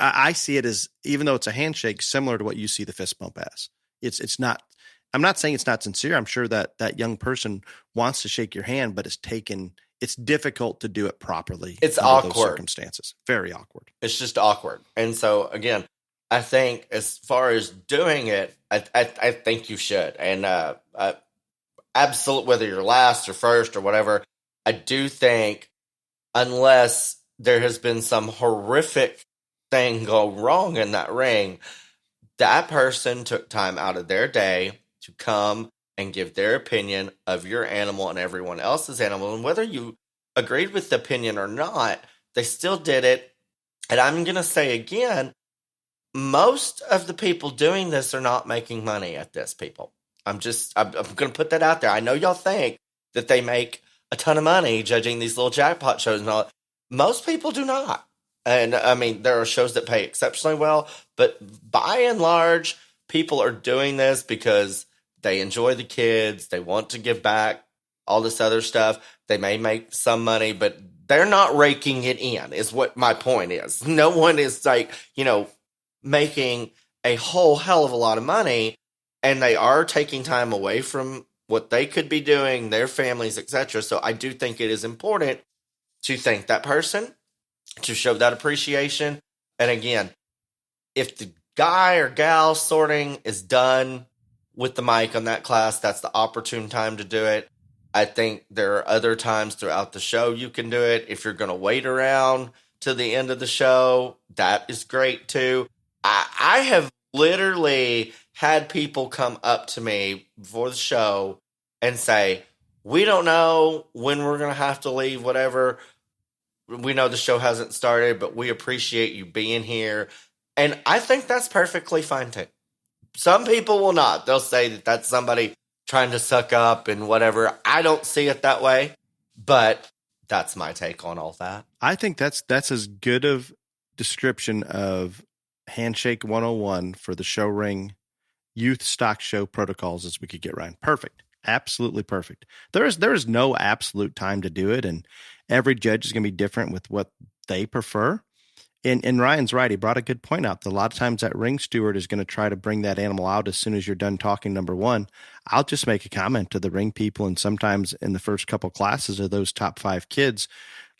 I see it as, even though it's a handshake, similar to what you see the fist bump as. It's not. I'm not saying it's not sincere. I'm sure that young person wants to shake your hand, but it's difficult to do it properly. It's awkward. Those circumstances. Very awkward. It's just awkward. And so again, I think as far as doing it, I think you should. And absolute, whether you're last or first or whatever, I do think, unless there has been some horrific thing go wrong in that ring, that person took time out of their day to come and give their opinion of your animal and everyone else's animal. And whether you agreed with the opinion or not, they still did it. And I'm going to say again, most of the people doing this are not making money at this, people. I'm going to put that out there. I know y'all think that they make a ton of money judging these little jackpot shows and all. Most people do not. And I mean, there are shows that pay exceptionally well, but by and large, people are doing this because they enjoy the kids. They want to give back, all this other stuff. They may make some money, but they're not raking it in, is what my point is. No one is making a whole hell of a lot of money, and they are taking time away from what they could be doing, their families, etc. So I do think it is important to thank that person, to show that appreciation. And again, if the guy or gal sorting is done with the mic on that class, that's the opportune time to do it. I think there are other times throughout the show you can do it. If you're going to wait around to the end of the show, that is great too. I have literally had people come up to me before the show and say, we don't know when we're going to have to leave, whatever. We know the show hasn't started, but we appreciate you being here. And I think that's perfectly fine too. Some people will not. They'll say that that's somebody trying to suck up and whatever. I don't see it that way, but that's my take on all that. I think that's as good of description of Handshake 101 for the show ring youth stock show protocols as we could get, Ryan. Perfect. Absolutely perfect. There is no absolute time to do it, and every judge is going to be different with what they prefer. And Ryan's right. He brought a good point out. A lot of times that ring steward is going to try to bring that animal out as soon as you're done talking number one. I'll just make a comment to the ring people, and sometimes in the first couple classes of those top 5 kids,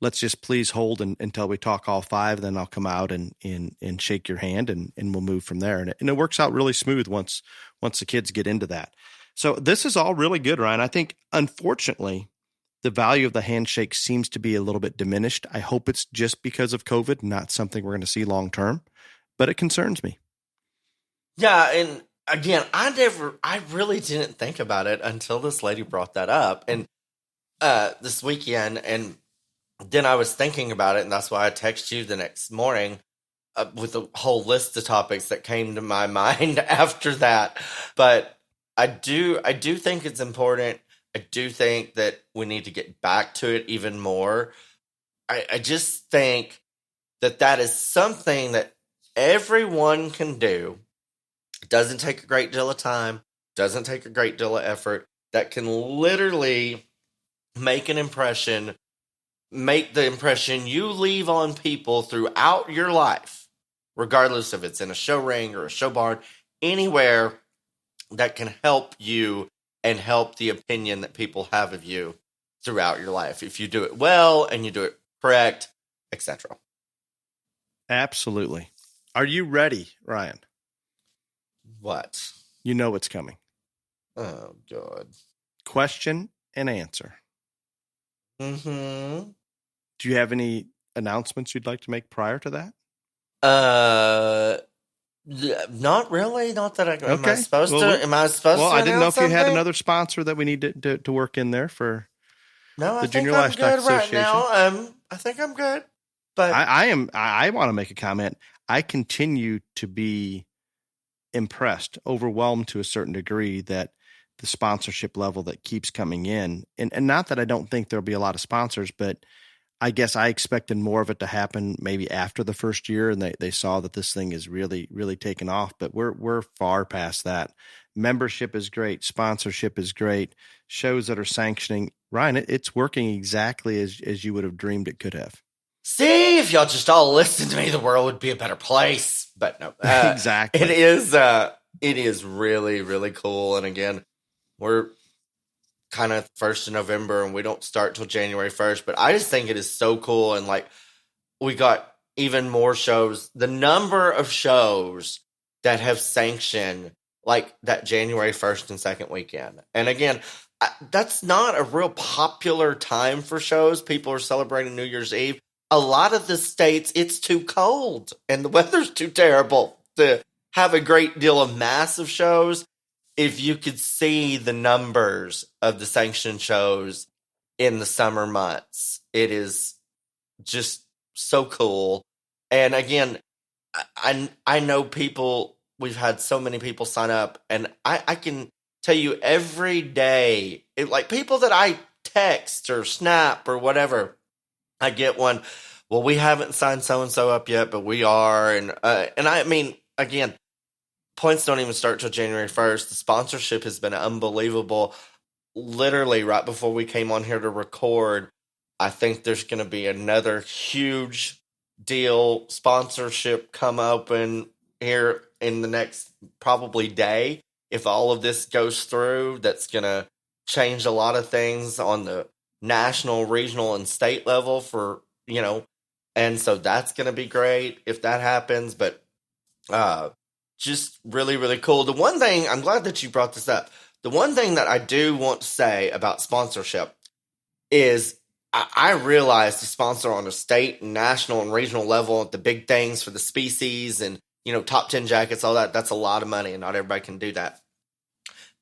let's just please hold until we talk all 5. Then I'll come out and shake your hand, and we'll move from there. And it works out really smooth once the kids get into that. So this is all really good, Ryan. I think, unfortunately, the value of the handshake seems to be a little bit diminished. I hope it's just because of COVID, not something we're going to see long term, but it concerns me. Yeah, and again, I really didn't think about it until this lady brought that up, and this weekend, and then I was thinking about it, and that's why I texted you the next morning with a whole list of topics that came to my mind after that. But I do think it's important. I do think that we need to get back to it even more. I just think that is something that everyone can do. It doesn't take a great deal of time, doesn't take a great deal of effort, that can literally make the impression you leave on people throughout your life, regardless if it's in a show ring or a show barn, anywhere that can help you and help the opinion that people have of you throughout your life. If you do it well and you do it correct, etc. Absolutely. Are you ready, Ryan? What? You know what's coming. Oh, God. Question and answer. Mm-hmm. Do you have any announcements you'd like to make prior to that? Not really. Not that I. Okay. Am I supposed to? Am I supposed to? Well, I didn't know if you had something? another sponsor that we need to work in there for. No, I the think Junior I'm Livestock good right Association. now. I think I'm good. But I want to make a comment. I continue to be impressed, overwhelmed to a certain degree that the sponsorship level that keeps coming in, and not that I don't think there'll be a lot of sponsors, but I guess I expected more of it to happen maybe after the first year, and they saw that this thing is really, really taken off. But we're far past that. Membership is great. Sponsorship is great. Shows that are sanctioning. Ryan, it's working exactly as you would have dreamed it could have. See, if y'all just all listened to me, the world would be a better place. But no, exactly. It is really, really cool. And again, we're kind of 1st of November and we don't start till January 1st, but I just think it is so cool. And like, we got even more shows, the number of shows that have sanctioned like that January 1st and 2nd weekend. And again, that's not a real popular time for shows. People are celebrating New Year's Eve. A lot of the states, it's too cold and the weather's too terrible to have a great deal of massive shows. If you could see the numbers of the sanctioned shows in the summer months, it is just so cool. And again, I know people, we've had so many people sign up, and I can tell you every day, like people that I text or snap or whatever, I get one, well, we haven't signed so-and-so up yet, but we are. And I mean, again, points don't even start till January 1st. The sponsorship has been unbelievable. Literally right before we came on here to record, I think there's going to be another huge deal sponsorship come open here in the next probably day. If all of this goes through, that's going to change a lot of things on the national, regional, and state level for, and so that's going to be great if that happens. But just really, really cool. The one thing, I'm glad that you brought this up. The one thing that I do want to say about sponsorship is I realize to sponsor on a state and national and regional level at the big things for the species and, top 10 jackets, all that, that's a lot of money and not everybody can do that.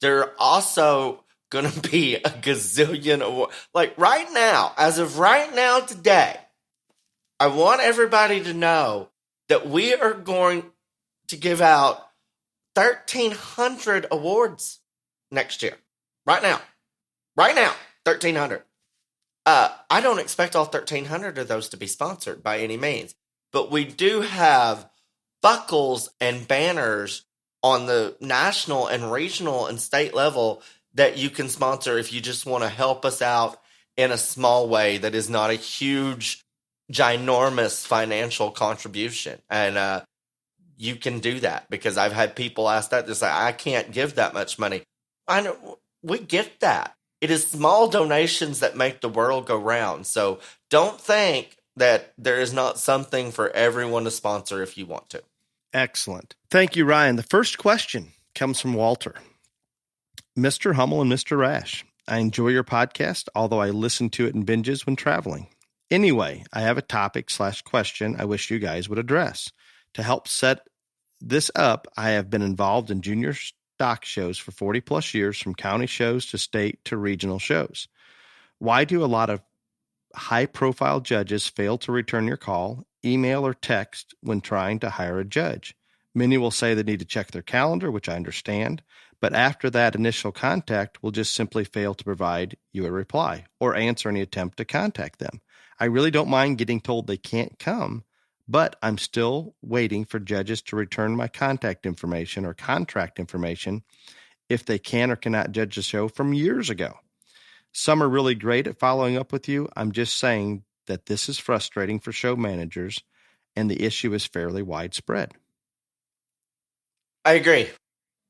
There are also going to be a gazillion awards. Like right now, as of right now today, I want everybody to know that we are going to give out 1,300 awards next year. Right now, 1,300. I don't expect all 1,300 of those to be sponsored by any means, but we do have buckles and banners on the national and regional and state level that you can sponsor if you just want to help us out in a small way that is not a huge, ginormous financial contribution. And you can do that because I've had people ask that. They're like, I can't give that much money. I know, we get that. It is small donations that make the world go round. So don't think that there is not something for everyone to sponsor if you want to. Excellent. Thank you, Ryan. The first question comes from Walter. Mr. Hummel and Mr. Rash, I enjoy your podcast, although I listen to it in binges when traveling. Anyway, I have a topic/question I wish you guys would address. To help set this up, I have been involved in junior stock shows for 40 plus years, from county shows to state to regional shows. Why do a lot of high-profile judges fail to return your call, email, or text when trying to hire a judge? Many will say they need to check their calendar, which I understand, but after that initial contact, will just simply fail to provide you a reply or answer any attempt to contact them. I really don't mind getting told they can't come, but I'm still waiting for judges to return my contact information or contract information if they can or cannot judge the show from years ago. Some are really great at following up with you. I'm just saying that this is frustrating for show managers and the issue is fairly widespread. I agree.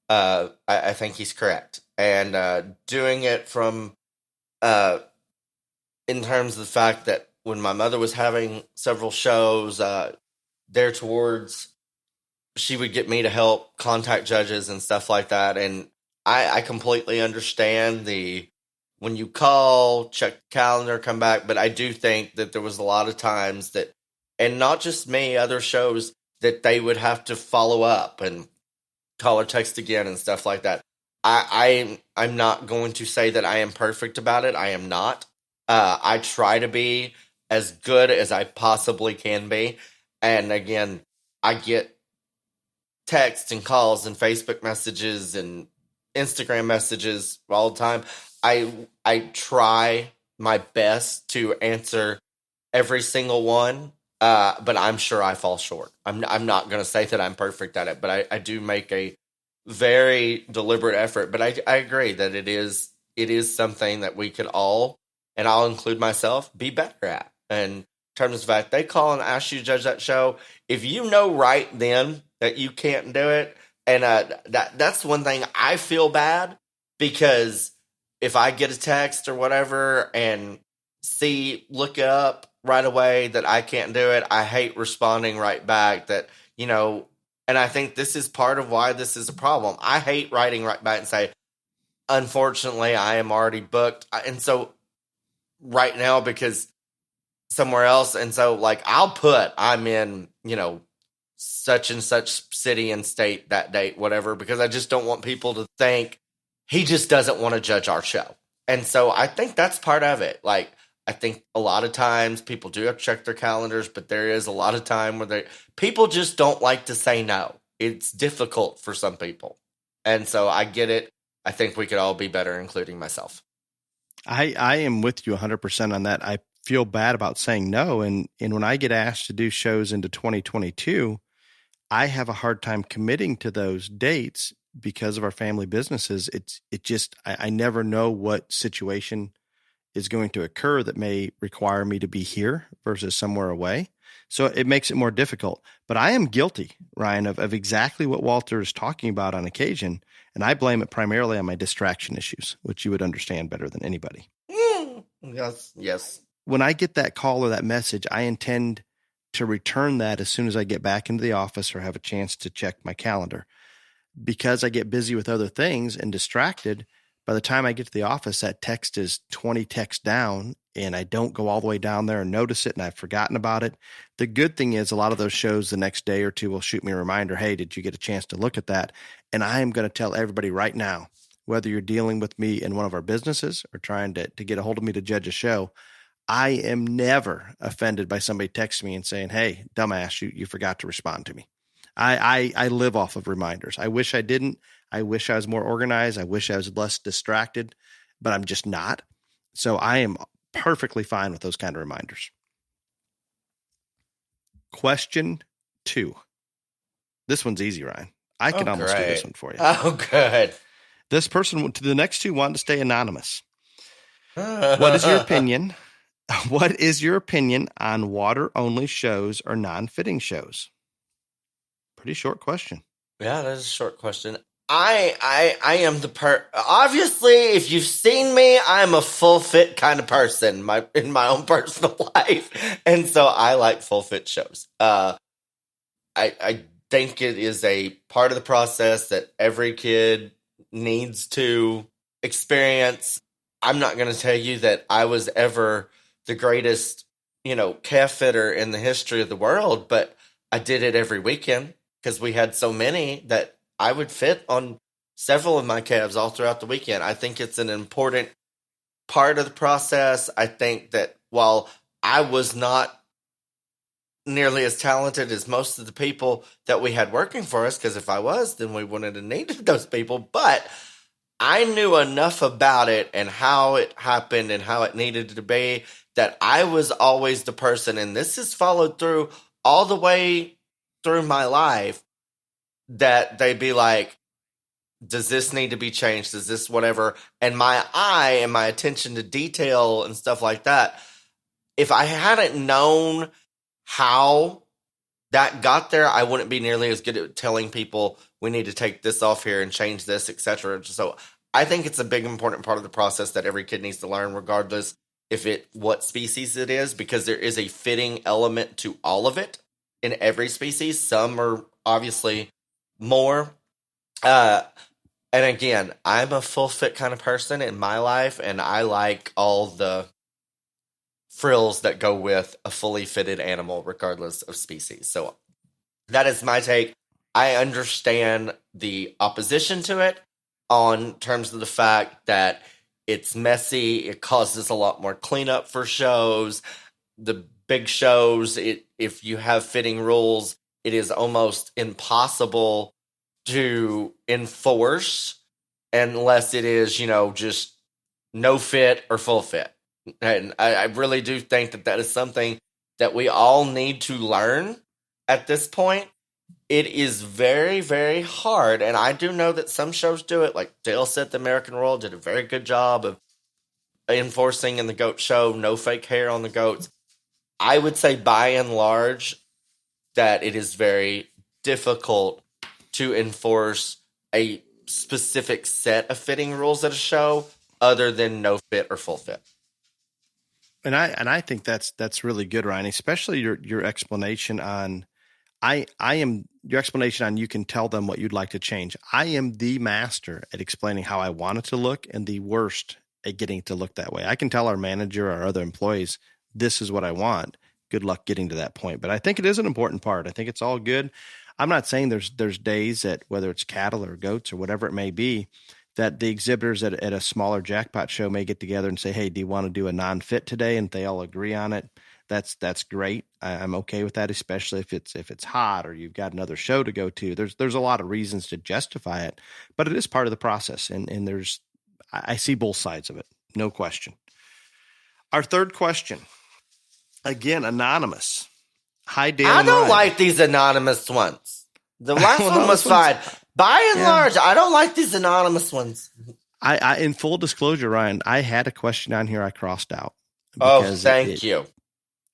I think he's correct. And doing it from, in terms of the fact that when my mother was having several shows there towards, she would get me to help contact judges and stuff like that. And I completely understand when you call, check the calendar, come back. But I do think that there was a lot of times that, and not just me, other shows, that they would have to follow up and call or text again and stuff like that. I'm not going to say that I am perfect about it. I am not. I try to be as good as I possibly can be. And again, I get texts and calls and Facebook messages and Instagram messages all the time. I try my best to answer every single one, but I'm sure I fall short. I'm not going to say that I'm perfect at it, but I do make a very deliberate effort. But I agree that it is something that we could all, and I'll include myself, be better at. And in terms of the fact they call and ask you to judge that show, if you know right then that you can't do it, and that's one thing I feel bad, because if I get a text or whatever and look it up right away that I can't do it, I hate responding right back that, and I think this is part of why this is a problem. I hate writing right back and say, unfortunately, I am already booked. And so right now, because somewhere else. And so like, I'll put, I'm in, such and such city and state that date, whatever, because I just don't want people to think he just doesn't want to judge our show. And so I think that's part of it. Like, I think a lot of times people do have to check their calendars, but there is a lot of time where people just don't like to say no. It's difficult for some people. And so I get it. I think we could all be better, including myself. I am with you 100% on that. I feel bad about saying no. And when I get asked to do shows into 2022, I have a hard time committing to those dates because of our family businesses. I never know what situation is going to occur that may require me to be here versus somewhere away. So it makes it more difficult. But I am guilty, Ryan, of exactly what Walter is talking about on occasion. And I blame it primarily on my distraction issues, which you would understand better than anybody. Yes. When I get that call or that message, I intend to return that as soon as I get back into the office or have a chance to check my calendar. Because I get busy with other things and distracted, by the time I get to the office, that text is 20 texts down, and I don't go all the way down there and notice it, and I've forgotten about it. The good thing is a lot of those shows the next day or two will shoot me a reminder, hey, did you get a chance to look at that? And I am going to tell everybody right now, whether you're dealing with me in one of our businesses or trying to get a hold of me to judge a show, I am never offended by somebody texting me and saying, hey, dumbass, you forgot to respond to me. I live off of reminders. I wish I didn't. I wish I was more organized. I wish I was less distracted, but I'm just not. So I am perfectly fine with those kind of reminders. Question 2. This one's easy, Ryan. I can almost do this one for you. Oh, good. This person, to the next two, wanted to stay anonymous. What is your opinion? What is your opinion on water-only shows or non-fitting shows? Pretty short question. Yeah, that is a short question. I am obviously, if you've seen me, I'm a full fit kind of person in my own personal life. And so I like full fit shows. I think it is a part of the process that every kid needs to experience. I'm not going to tell you that I was ever the greatest, calf fitter in the history of the world, but I did it every weekend because we had so many that I would fit on several of my calves all throughout the weekend. I think it's an important part of the process. I think that while I was not nearly as talented as most of the people that we had working for us, because if I was, then we wouldn't have needed those people, but I knew enough about it and how it happened and how it needed to be that I was always the person, and this is followed through all the way through my life, that they'd be like, does this need to be changed? Does this whatever? And my eye and my attention to detail and stuff like that, if I hadn't known how that got there, I wouldn't be nearly as good at telling people we need to take this off here and change this, etc. So I think it's a big important part of the process that every kid needs to learn, regardless what species it is, because there is a fitting element to all of it in every species. Some are obviously more. And again, I'm a full fit kind of person in my life, and I like all the frills that go with a fully fitted animal, regardless of species. So that is my take. I understand the opposition to it on terms of the fact that it's messy. It causes a lot more cleanup for shows. The big shows, if you have fitting rules, it is almost impossible to enforce unless it is, just no fit or full fit. And I really do think that is something that we all need to learn at this point. It is very, very hard, and I do know that some shows do it. Like Dale said, the American Royal did a very good job of enforcing in the goat show, no fake hair on the goats. I would say by and large that it is very difficult to enforce a specific set of fitting rules at a show other than no fit or full fit. And I think that's really good, Ryan, especially your explanation on your explanation on you can tell them what you'd like to change. I am the master at explaining how I want it to look and the worst at getting it to look that way. I can tell our manager, our other employees, this is what I want. Good luck getting to that point. But I think it is an important part. I think it's all good. I'm not saying there's days that whether it's cattle or goats or whatever it may be, that the exhibitors at a smaller jackpot show may get together and say, hey, do you want to do a non-fit today? And they all agree on it. That's great. I'm okay with that, especially if it's hot or you've got another show to go to. There's a lot of reasons to justify it, but it is part of the process. And I see both sides of it. No question. Our third question, again, anonymous. Hi, Dale. I don't like these anonymous ones. The last one was fine. By and large, I don't like these anonymous ones. I in full disclosure, Ryan, I had a question on here I crossed out. Oh, thank you.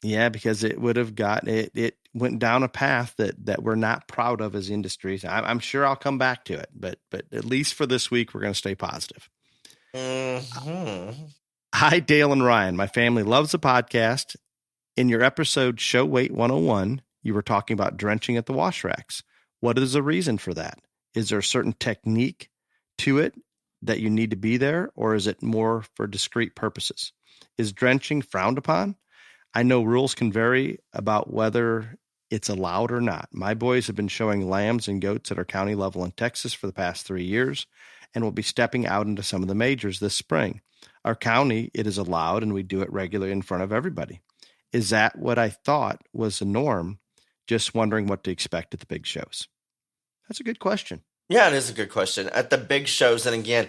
Yeah, because it would have it went down a path that we're not proud of as industries. I'm sure I'll come back to it, but at least for this week, we're going to stay positive. Mm-hmm. Hi, Dale and Ryan. My family loves the podcast. In your episode Show Weight 101, you were talking about drenching at the wash racks. What is the reason for that? Is there a certain technique to it that you need to be there, or is it more for discrete purposes? Is drenching frowned upon? I know rules can vary about whether it's allowed or not. My boys have been showing lambs and goats at our county level in Texas for the past 3 years and will be stepping out into some of the majors this spring. Our county, it is allowed, and we do it regularly in front of everybody. Is that what I thought was the norm? Just wondering what to expect at the big shows. That's a good question. Yeah, it is a good question. At the big shows, and again,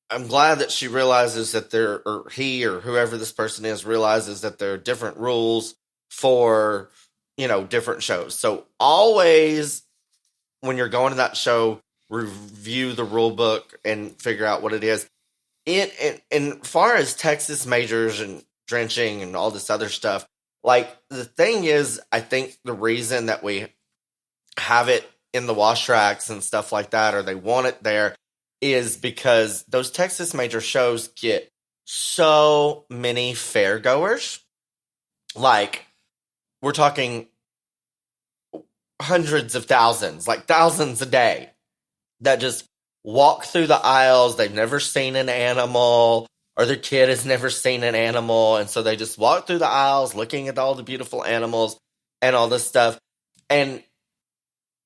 I'm glad that she realizes that he or whoever this person is realizes that there are different rules for, different shows. So always when you're going to that show, review the rule book and figure out what it is. In far as Texas majors and drenching and all this other stuff, like the thing is, I think the reason that we have it in the wash racks and stuff like that, or they want it there, is because those Texas major shows get so many fair goers. Like, we're talking hundreds of thousands, like thousands a day, that just walk through the aisles. They've never seen an animal, or their kid has never seen an animal. And so they just walk through the aisles looking at all the beautiful animals and all this stuff. And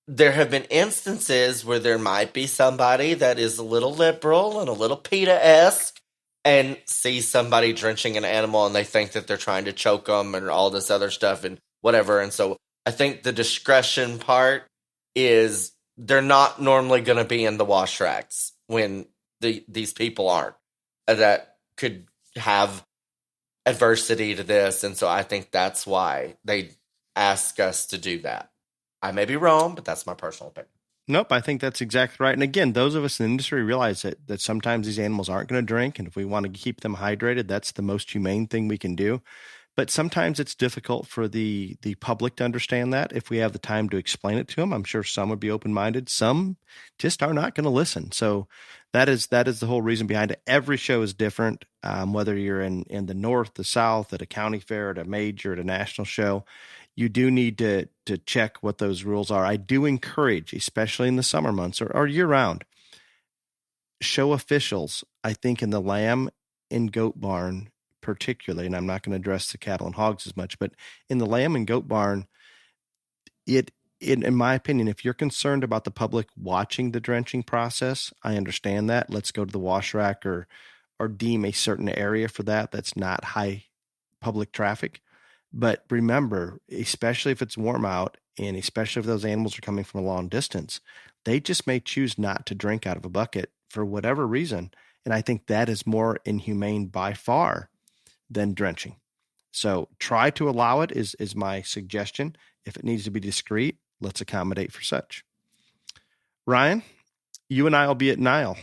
there have been instances where there might be somebody that is a little liberal and a little PETA-esque and sees somebody drenching an animal and they think that they're trying to choke them and all this other stuff and whatever. And so I think the discretion part is they're not normally going to be in the wash racks when these people aren't. That could have adversity to this. And so I think that's why they ask us to do that. I may be wrong, but that's my personal opinion. Nope, I think that's exactly right. And again, those of us in the industry realize that sometimes these animals aren't going to drink. And if we want to keep them hydrated, that's the most humane thing we can do. But sometimes it's difficult for the public to understand that. If we have the time to explain it to them, I'm sure some would be open-minded. Some just are not going to listen. So that is the whole reason behind it. Every show is different, whether you're in the north, the south, at a county fair, at a major, at a national show. You do need to check what those rules are. I do encourage, especially in the summer months or year-round, show officials, I think in the lamb and goat barn particularly, and I'm not going to address the cattle and hogs as much, but in the lamb and goat barn, in my opinion, if you're concerned about the public watching the drenching process, I understand that. Let's go to the wash rack or deem a certain area for that. That's not high public traffic. But remember, especially if it's warm out and especially if those animals are coming from a long distance, they just may choose not to drink out of a bucket for whatever reason. And I think that is more inhumane by far than drenching. So try to allow it is my suggestion. If it needs to be discreet, let's accommodate for such. Ryan, you and I will be at Nile,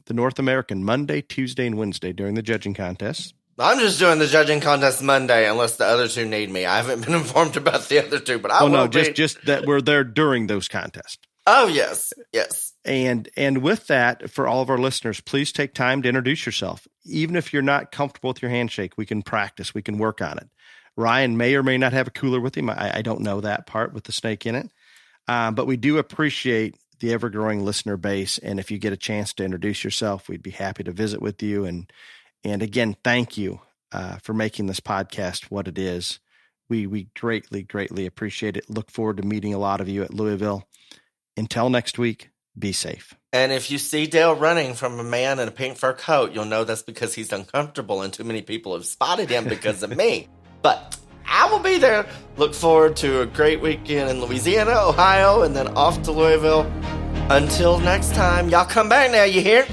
the North American, Monday, Tuesday, and Wednesday during the judging contest. I'm just doing the judging contest Monday unless the other two need me. I haven't been informed about the other two, but I will be. Just that we're there during those contests. Oh, yes. And with that, for all of our listeners, please take time to introduce yourself. Even if you're not comfortable with your handshake, we can practice. We can work on it. Ryan may or may not have a cooler with him. I don't know that part with the snake in it. But we do appreciate the ever-growing listener base. And if you get a chance to introduce yourself, we'd be happy to visit with you. And again, thank you for making this podcast what it is. We greatly, greatly appreciate it. Look forward to meeting a lot of you at Louisville. Until next week, be safe. And if you see Dale running from a man in a pink fur coat, you'll know that's because he's uncomfortable and too many people have spotted him because of me. But I will be there. Look forward to a great weekend in Louisiana, Ohio, and then off to Louisville. Until next time, y'all come back now, you hear?